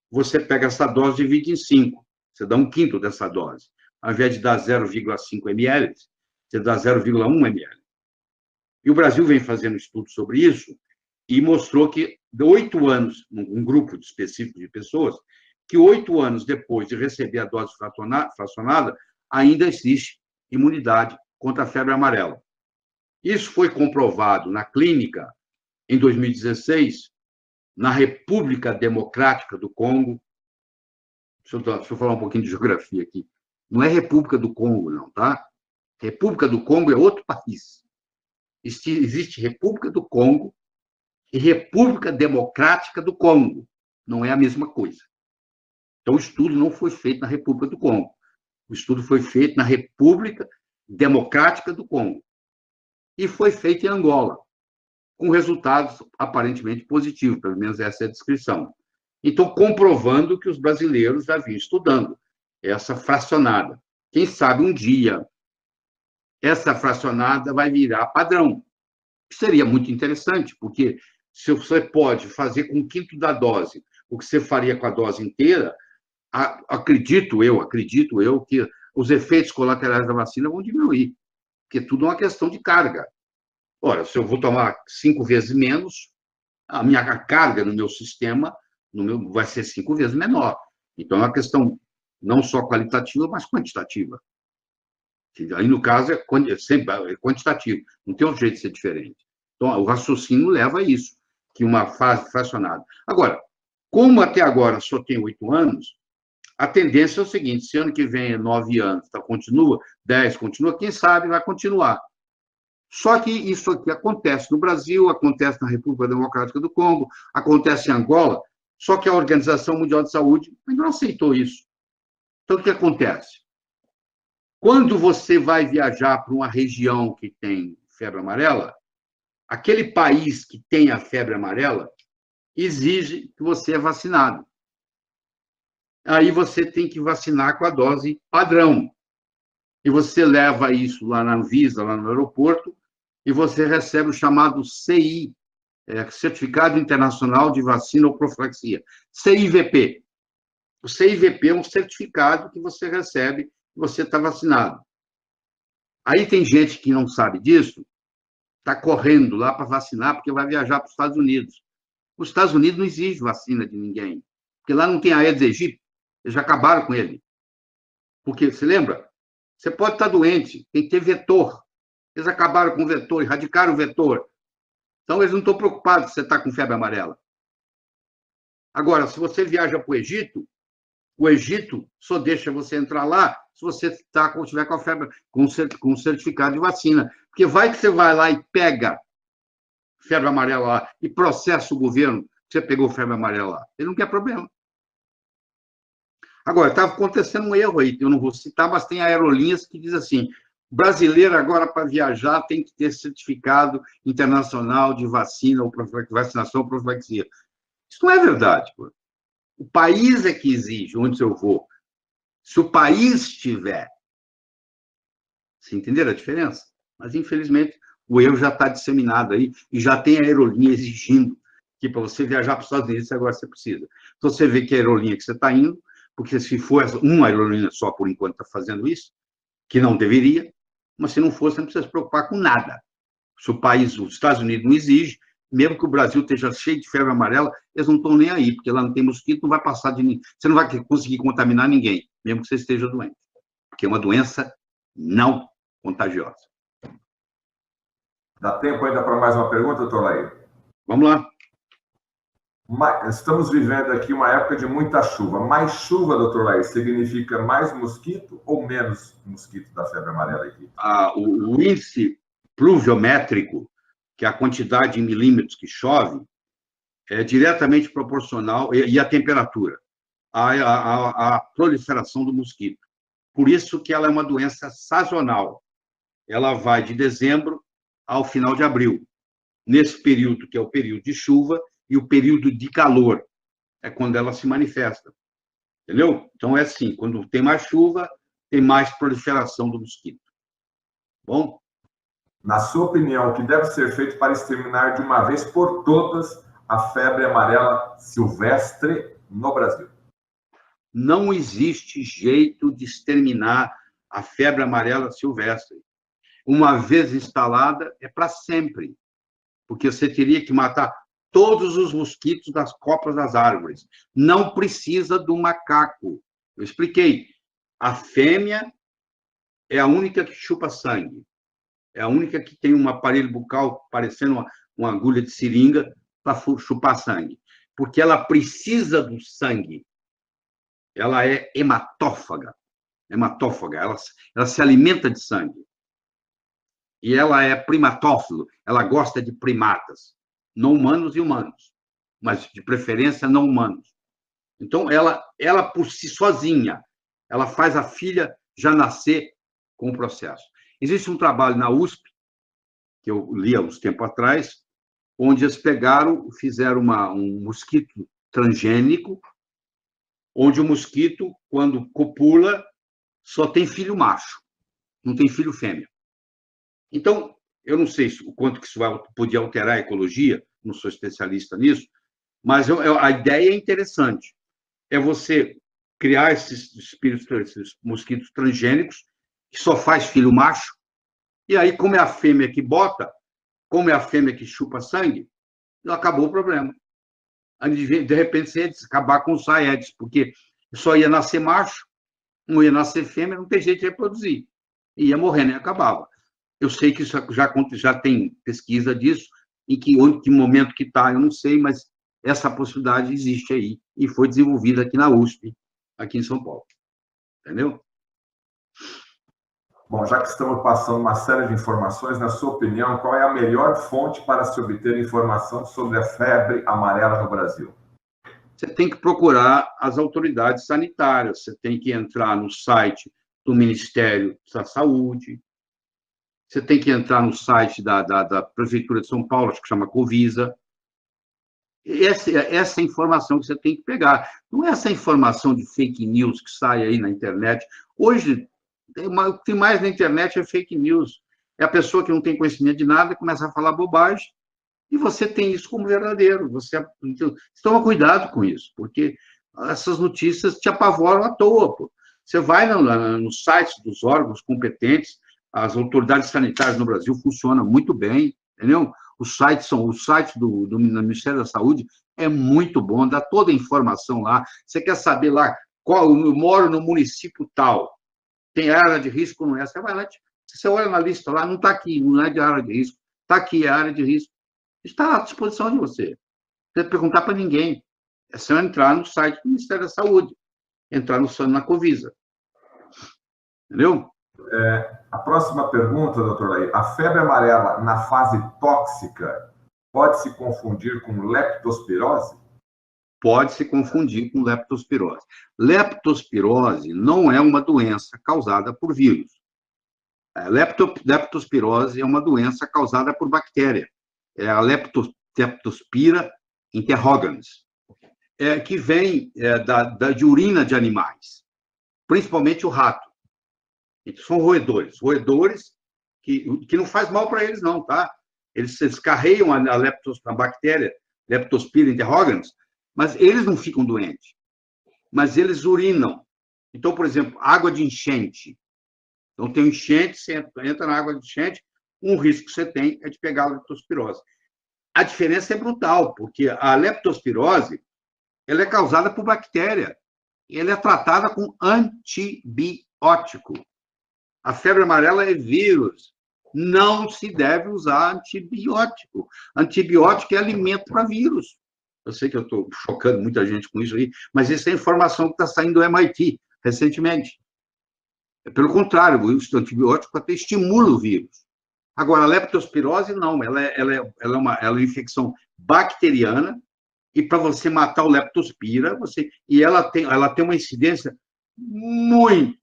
S2: você pega essa dose e divide em 5. Você dá um quinto dessa dose. Ao invés de dar 0,5 ml, você dá 0,1 ml. E o Brasil vem fazendo estudos sobre isso e mostrou que, de 8 anos, um grupo específico de pessoas, que 8 anos depois de receber a dose fracionada, ainda existe imunidade contra a febre amarela. Isso foi comprovado na clínica em 2016, na República Democrática do Congo. Deixa eu falar um pouquinho de geografia aqui. Não é República do Congo, não, tá? República do Congo é outro país. Existe República do Congo e República Democrática do Congo. Não é a mesma coisa. Então, o estudo não foi feito na República do Congo. O estudo foi feito na República Democrática do Congo. E foi feito em Angola, com resultados aparentemente positivos, pelo menos essa é a descrição. Então, comprovando que os brasileiros já vinham estudando essa fracionada. Quem sabe um dia essa fracionada vai virar padrão. Seria muito interessante, porque se você pode fazer com um quinto da dose o que você faria com a dose inteira, acredito eu que os efeitos colaterais da vacina vão diminuir, porque tudo é uma questão de carga. Ora, se eu vou tomar 5 vezes menos, a minha carga no meu sistema vai ser 5 vezes menor. Então, é uma questão não só qualitativa, mas quantitativa. Aí, no caso, sempre quantitativo. Não tem um jeito de ser diferente. Então, o raciocínio leva a isso, que uma fase fracionada. Agora, como até agora só tem 8 anos, a tendência é o seguinte: se ano que vem é 9 anos, tá, continua, 10 continua, quem sabe vai continuar. Só que isso aqui acontece no Brasil, acontece na República Democrática do Congo, acontece em Angola, só que a Organização Mundial de Saúde ainda não aceitou isso. Então, o que acontece? Quando você vai viajar para uma região que tem febre amarela, aquele país que tem a febre amarela exige que você é vacinado. Aí você tem que vacinar com a dose padrão. E você leva isso lá na Anvisa, lá no aeroporto, e você recebe o chamado CI, Certificado Internacional de Vacina ou Profilaxia, CIVP. O CIVP é um certificado que você recebe e você está vacinado. Aí tem gente que não sabe disso, está correndo lá para vacinar porque vai viajar para os Estados Unidos. Os Estados Unidos não exige vacina de ninguém, porque lá não tem Aedes aegypti, eles já acabaram com ele. Porque, você lembra? Você pode estar doente, tem que ter vetor. Eles acabaram com o vetor, erradicaram o vetor. Então, eles não estão preocupados se você está com febre amarela. Agora, se você viaja para o Egito só deixa você entrar lá se você estiver com a febre, com um certificado de vacina. Porque vai que você vai lá e pega febre amarela lá e processa o governo que você pegou febre amarela lá. Ele não quer problema. Agora, estava acontecendo um erro aí, eu não vou citar, mas tem aerolinhas que diz assim: brasileiro agora para viajar tem que ter certificado internacional de vacina ou vacinação ou profilaxia. Isso não é verdade, pô. O país é que exige onde eu vou. Se o país tiver. Você entenderam a diferença? Mas, infelizmente, o erro já está disseminado aí e já tem aerolinha exigindo que para você viajar para os Estados Unidos agora você precisa. Então, você vê que a aerolinha que você está indo porque se for uma aerolínea só, por enquanto, está fazendo isso, que não deveria, mas se não for, você não precisa se preocupar com nada. Se o país, os Estados Unidos, não exige, mesmo que o Brasil esteja cheio de febre amarela, eles não estão nem aí, porque lá não tem mosquito, não vai passar de ninguém. Você não vai conseguir contaminar ninguém, mesmo que você esteja doente, porque é uma doença não contagiosa.
S1: Dá tempo ainda para mais uma pergunta, doutor Laí?
S2: Vamos lá.
S1: Estamos vivendo aqui uma época de muita chuva. Mais chuva, doutor Laí, significa mais mosquito ou menos mosquito da febre amarela aqui?
S2: O índice pluviométrico, que é a quantidade em milímetros que chove, é diretamente proporcional, e a temperatura, à proliferação do mosquito. Por isso que ela é uma doença sazonal. Ela vai de dezembro ao final de abril. Nesse período, que é o período de chuva, e o período de calor, é quando ela se manifesta. Entendeu? Então, é assim, quando tem mais chuva, tem mais proliferação do mosquito. Bom?
S1: Na sua opinião, o que deve ser feito para exterminar de uma vez por todas a febre amarela silvestre no Brasil?
S2: Não existe jeito de exterminar a febre amarela silvestre. Uma vez instalada, é para sempre. Porque você teria que matar todos os mosquitos das copas das árvores. Não precisa do macaco. Eu expliquei. A fêmea é a única que chupa sangue. É a única que tem um aparelho bucal parecendo uma agulha de seringa para chupar sangue. Porque ela precisa do sangue. Ela é hematófaga. Ela se alimenta de sangue. E ela é primatófilo, ela gosta de primatas, não humanos e humanos, mas de preferência não humanos. Então, ela por si sozinha, ela faz a filha já nascer com o processo. Existe um trabalho na USP, que eu li há uns tempos atrás, onde eles fizeram um mosquito transgênico, onde o mosquito, quando copula, só tem filho macho, não tem filho fêmea. Então, eu não sei o quanto que isso podia alterar a ecologia, não sou especialista nisso, mas a ideia é interessante. É você criar esses mosquitos transgênicos, que só faz filho macho, e aí, como é a fêmea que bota, como é a fêmea que chupa sangue, acabou o problema. De repente, você ia acabar com os Aedes, porque só ia nascer macho, não ia nascer fêmea, não tem jeito de reproduzir. E ia morrendo e acabava. Eu sei que isso já tem pesquisa disso, em que momento que está, eu não sei, mas essa possibilidade existe aí e foi desenvolvida aqui na USP, aqui em São Paulo. Entendeu?
S1: Bom, já que estamos passando uma série de informações, na sua opinião, qual é a melhor fonte para se obter informação sobre a febre amarela no Brasil?
S2: Você tem que procurar as autoridades sanitárias, você tem que entrar no site do Ministério da Saúde, você tem que entrar no site da Prefeitura de São Paulo, acho que chama Covisa. Essa informação que você tem que pegar. Não é essa informação de fake news que sai aí na internet. Hoje, o que tem mais na internet é fake news. É a pessoa que não tem conhecimento de nada e começa a falar bobagem, e você tem isso como verdadeiro. Então, toma cuidado com isso, porque essas notícias te apavoram à toa. Pô. Você vai no site dos órgãos competentes, as autoridades sanitárias no Brasil funcionam muito bem, entendeu? O site do Ministério da Saúde é muito bom, dá toda a informação lá. Você quer saber lá eu moro no município tal, tem área de risco ou não é? Você vai lá, você olha na lista lá, não está aqui, não é de área de risco, está aqui, é área de risco. Está à disposição de você. Não precisa perguntar para ninguém. É só entrar no site do Ministério da Saúde, entrar na Covisa. Entendeu?
S1: A próxima pergunta, doutor Laí. A febre amarela na fase tóxica pode se confundir com leptospirose?
S2: Pode se confundir com leptospirose. Leptospirose não é uma doença causada por vírus. Leptospirose é uma doença causada por bactéria. É a Leptospira interrogans, que vem de urina de animais, principalmente o rato. Então, são roedores que não faz mal para eles, não, tá? Eles carregam a bactéria Leptospira interrogans, mas eles não ficam doentes. mas eles urinam. Então, por exemplo, água de enchente. Então, tem enchente, você entra na água de enchente, um risco que você tem é de pegar a leptospirose. A diferença é brutal, porque a leptospirose ela é causada por bactéria. E ela é tratada com antibiótico. A febre amarela é vírus. Não se deve usar antibiótico. Antibiótico é alimento para vírus. Eu sei que eu estou chocando muita gente com isso aí, mas essa é a informação que está saindo do MIT recentemente. Pelo contrário, o uso do antibiótico até estimula o vírus. Agora, a leptospirose, não. Ela é uma infecção bacteriana, e para você matar o leptospira, ela tem uma incidência muito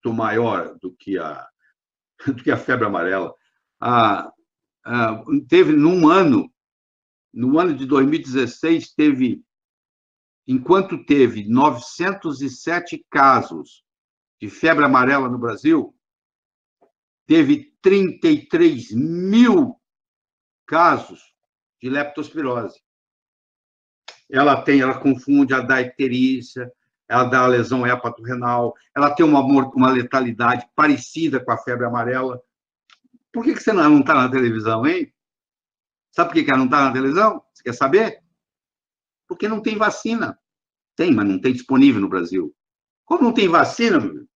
S2: maior do que a febre amarela. Teve, no ano de 2016, enquanto teve 907 casos de febre amarela no Brasil, teve 33 mil casos de leptospirose. Ela confunde a da icterícia, ela dá a lesão hepatorrenal, ela tem uma letalidade parecida com a febre amarela. Por que você não está na televisão, hein? Sabe por que ela não está na televisão? Você quer saber? Porque não tem vacina. Tem, mas não tem disponível no Brasil. Como não tem vacina, não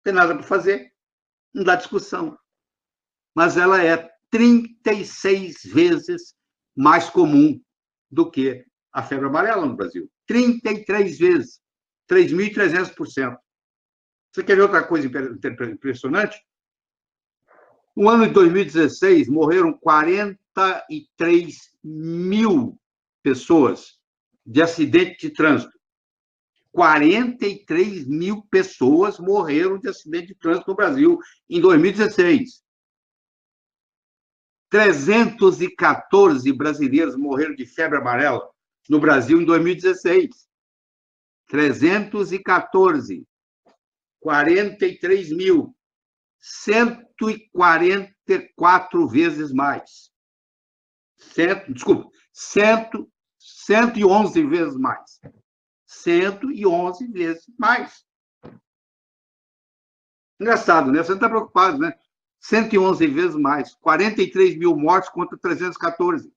S2: tem nada para fazer. Não dá discussão. Mas ela é 36 vezes mais comum do que a febre amarela no Brasil. 33 vezes. 3.300%. Você quer ver outra coisa impressionante? No ano de 2016, morreram 43 mil pessoas de acidente de trânsito. 43 mil pessoas morreram de acidente de trânsito no Brasil em 2016. 314 brasileiros morreram de febre amarela no Brasil em 2016. 314. 43 mil. 144 vezes mais. 111 vezes mais. 111 vezes mais. Engraçado, né? Você não está preocupado, né? 111 vezes mais. 43 mil mortes contra 314.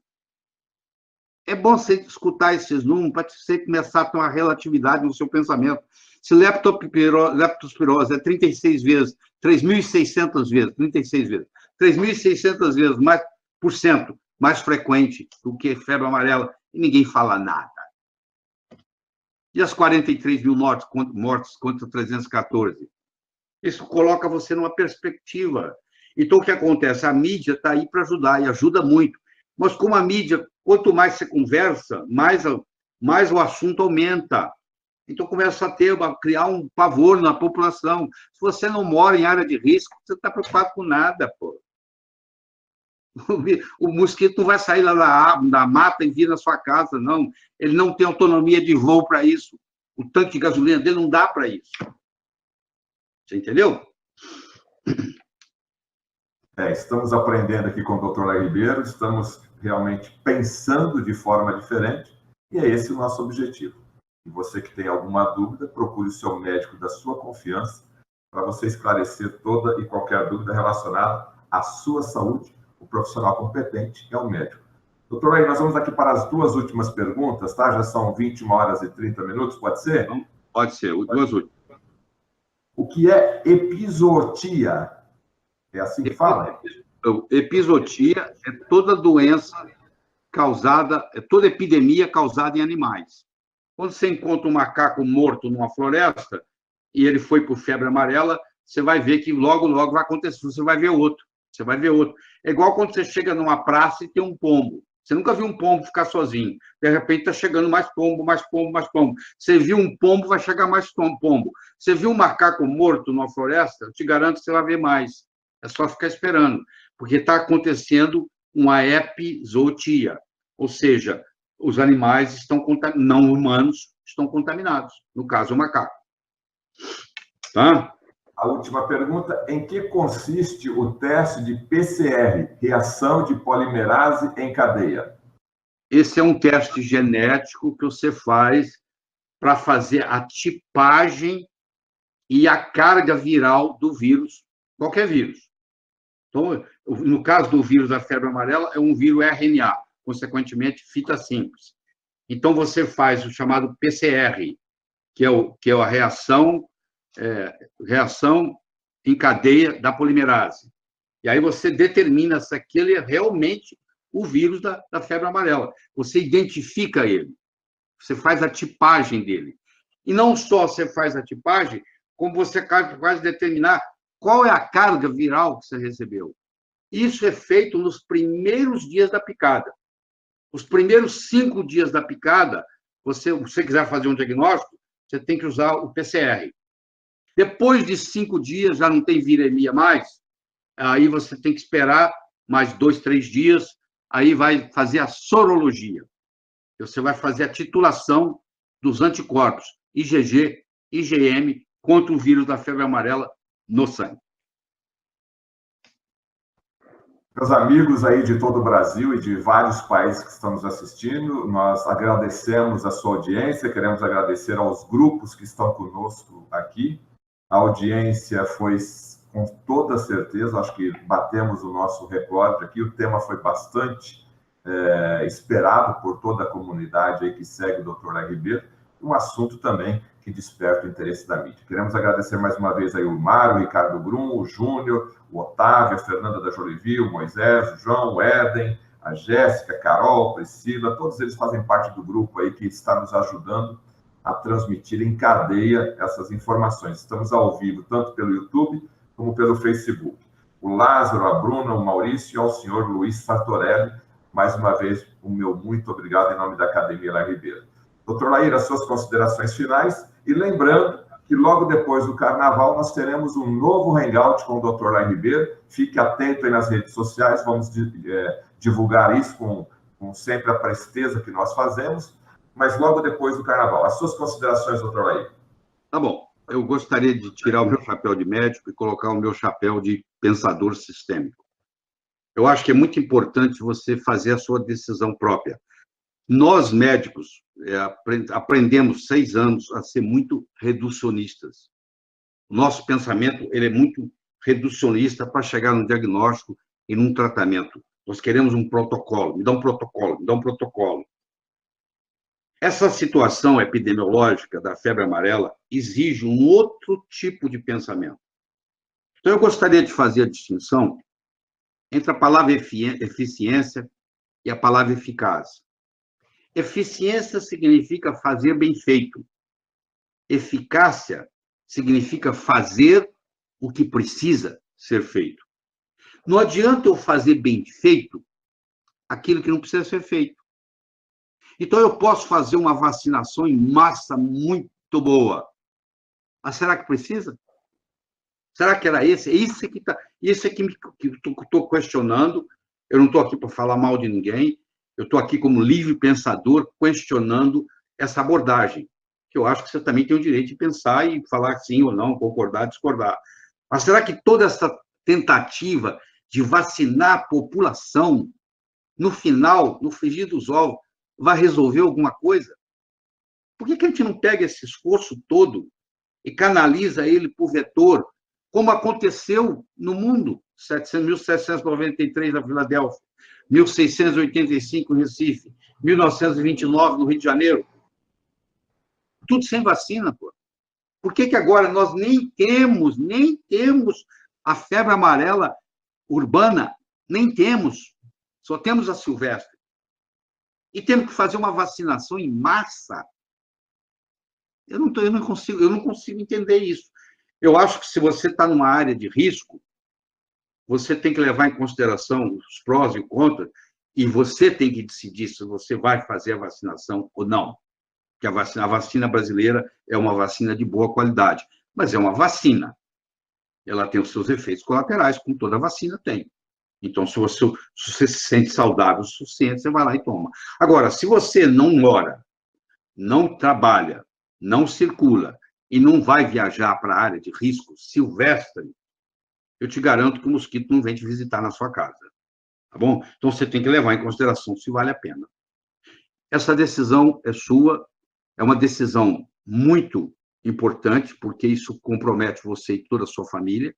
S2: É bom você escutar esses números para você começar a ter uma relatividade no seu pensamento. Se leptospirose é 36 vezes, 3.600 vezes, 36 vezes, 3.600 vezes mais frequente do que febre amarela, e ninguém fala nada. E as 43 mil mortes contra 314? Isso coloca você numa perspectiva. Então, o que acontece? A mídia está aí para ajudar, e ajuda muito. Mas como a mídia, quanto mais você conversa, mais o assunto aumenta. Então, começa a criar um pavor na população. Se você não mora em área de risco, você não está preocupado com nada, pô. O mosquito não vai sair lá da mata e vir na sua casa, não. Ele não tem autonomia de voo para isso. O tanque de gasolina dele não dá para isso. Você entendeu?
S1: Estamos aprendendo aqui com o Dr. Lai Ribeiro, estamos realmente pensando de forma diferente, e é esse o nosso objetivo. E você que tem alguma dúvida, procure o seu médico da sua confiança para você esclarecer toda e qualquer dúvida relacionada à sua saúde. O profissional competente é o médico. Doutor Lai, nós vamos aqui para as duas últimas perguntas, tá? Já são 21 horas e 30 minutos, pode ser?
S2: Pode ser, duas últimas.
S1: O que é epizootia? É assim que fala?
S2: Epizootia é toda doença causada, é toda epidemia causada em animais. Quando você encontra um macaco morto numa floresta e ele foi por febre amarela, você vai ver que logo vai acontecer, você vai ver outro. É igual quando você chega numa praça e tem um pombo. Você nunca viu um pombo ficar sozinho. De repente está chegando mais pombo, mais pombo, mais pombo. Você viu um pombo, vai chegar mais pombo. Você viu um macaco morto numa floresta, eu te garanto que você vai ver mais. É só ficar esperando, porque está acontecendo uma epizootia, ou seja, os animais não humanos estão contaminados, no caso, o macaco. Tá?
S1: A última pergunta, em que consiste o teste de PCR, reação de polimerase em cadeia?
S2: Esse é um teste genético que você faz para fazer a tipagem e a carga viral do vírus, qualquer vírus. Então, no caso do vírus da febre amarela, é um vírus RNA, consequentemente, fita simples. Então, você faz o chamado PCR, que é a reação em cadeia da polimerase. E aí você determina se aquele é realmente o vírus da febre amarela. Você identifica ele, você faz a tipagem dele. E não só você faz a tipagem, como você faz determinar qual é a carga viral que você recebeu. Isso é feito nos primeiros dias da picada. Os primeiros 5 dias da picada, se você quiser fazer um diagnóstico, você tem que usar o PCR. Depois de 5 dias, já não tem viremia mais, aí você tem que esperar mais 2, 3 dias, aí vai fazer a sorologia. Você vai fazer a titulação dos anticorpos IgG, IgM, contra o vírus da febre amarela no sangue.
S1: Meus amigos aí de todo o Brasil e de vários países que estão nos assistindo, nós agradecemos a sua audiência, queremos agradecer aos grupos que estão conosco aqui. A audiência foi, com toda certeza, acho que batemos o nosso recorde aqui, o tema foi bastante esperado por toda a comunidade aí que segue o Dr. Lai Ribeiro, um assunto também que desperta o interesse da mídia. Queremos agradecer mais uma vez aí o Mário, o Ricardo Brum, o Júnior, o Otávio, a Fernanda da Jolivi, o Moisés, o João, o Éden, a Jéssica, a Carol, a Priscila, todos eles fazem parte do grupo aí que está nos ajudando a transmitir em cadeia essas informações. Estamos ao vivo, tanto pelo YouTube como pelo Facebook. O Lázaro, a Bruna, o Maurício e ao senhor Luiz Sartorelli, mais uma vez, o meu muito obrigado em nome da Academia Lai Ribeiro. Doutor Lair, as suas considerações finais, e lembrando que logo depois do Carnaval nós teremos um novo hangout com o Dr. Lai Ribeiro. Fique atento aí nas redes sociais, vamos divulgar isso com sempre a presteza que nós fazemos, mas logo depois do Carnaval. As suas considerações, Dr. Lair?
S2: Tá bom. Eu gostaria de tirar o meu chapéu de médico e colocar o meu chapéu de pensador sistêmico. Eu acho que é muito importante você fazer a sua decisão própria. Nós, médicos, aprendemos 6 anos a ser muito reducionistas. O nosso pensamento ele é muito reducionista para chegar num diagnóstico e num tratamento. Nós queremos um protocolo. Me dá um protocolo, me dá um protocolo. Essa situação epidemiológica da febre amarela exige um outro tipo de pensamento. Então, eu gostaria de fazer a distinção entre a palavra eficiência e a palavra eficácia. Eficiência significa fazer bem feito. Eficácia significa fazer o que precisa ser feito. Não adianta eu fazer bem feito aquilo que não precisa ser feito. Então, eu posso fazer uma vacinação em massa muito boa. Mas será que precisa? Será que era esse? Isso é que estou questionando. Eu não estou aqui para falar mal de ninguém. Eu estou aqui como livre pensador, questionando essa abordagem, que eu acho que você também tem o direito de pensar e falar sim ou não, concordar, discordar. Mas será que toda essa tentativa de vacinar a população, no final, no frigir dos ovos, vai resolver alguma coisa? Por que a gente não pega esse esforço todo e canaliza ele para o vetor, como aconteceu no mundo? 1793 na Filadélfia, 1685 no Recife, 1929 no Rio de Janeiro. Tudo sem vacina, pô. Por que agora nós nem temos a febre amarela urbana? Nem temos. Só temos a silvestre. E temos que fazer uma vacinação em massa. Eu não consigo entender isso. Eu acho que se você está numa área de risco, você tem que levar em consideração os prós e contras, e você tem que decidir se você vai fazer a vacinação ou não. Porque a vacina brasileira é uma vacina de boa qualidade, mas é uma vacina. Ela tem os seus efeitos colaterais, como toda vacina tem. Então, se você se sente saudável o suficiente, você vai lá e toma. Agora, se você não mora, não trabalha, não circula e não vai viajar para a área de risco silvestre, eu te garanto que o mosquito não vem te visitar na sua casa. Tá bom? Então, você tem que levar em consideração se vale a pena. Essa decisão é sua, é uma decisão muito importante, porque isso compromete você e toda a sua família.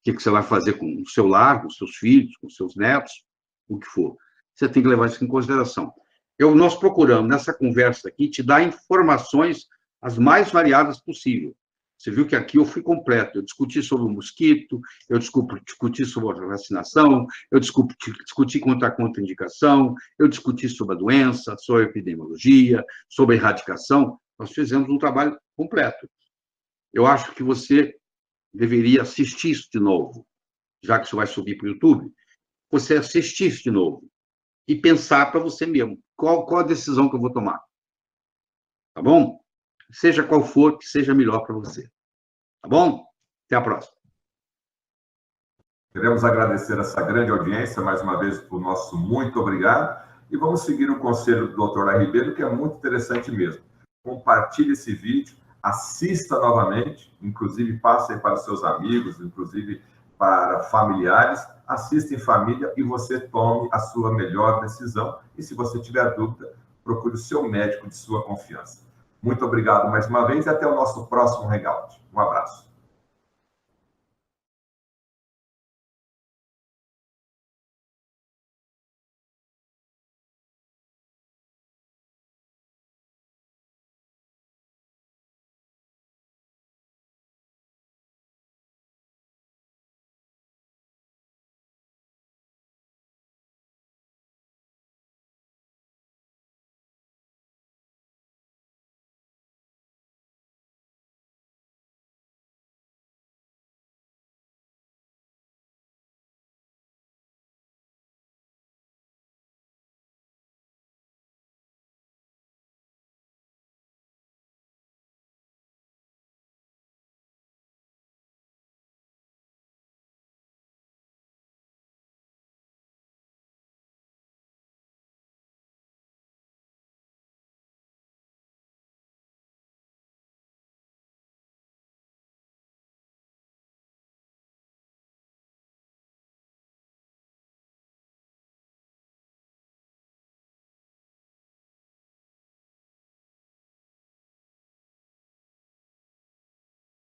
S2: O que você vai fazer com o seu lar, com os seus filhos, com os seus netos, o que for. Você tem que levar isso em consideração. Nós procuramos, nessa conversa aqui, te dar informações as mais variadas possível. Você viu que aqui eu fui completo. Eu discuti sobre o mosquito, eu discuti sobre a vacinação, eu discuti contra a contraindicação, eu discuti sobre a doença, sobre a epidemiologia, sobre a erradicação. Nós fizemos um trabalho completo. Eu acho que você deveria assistir isso de novo, já que isso vai subir para o YouTube, você assistir isso de novo e pensar para você mesmo, qual a decisão que eu vou tomar. Tá bom? Seja qual for, que seja melhor para você. Tá bom? Até a próxima.
S1: Queremos agradecer essa grande audiência, mais uma vez, por nosso muito obrigado, e vamos seguir o conselho do Dr. Ribeiro, que é muito interessante mesmo. Compartilhe esse vídeo, assista novamente, inclusive passem para os seus amigos, inclusive para familiares, assista em família e você tome a sua melhor decisão. E se você tiver dúvida, procure o seu médico de sua confiança. Muito obrigado mais uma vez e até o nosso próximo hangout. Um abraço.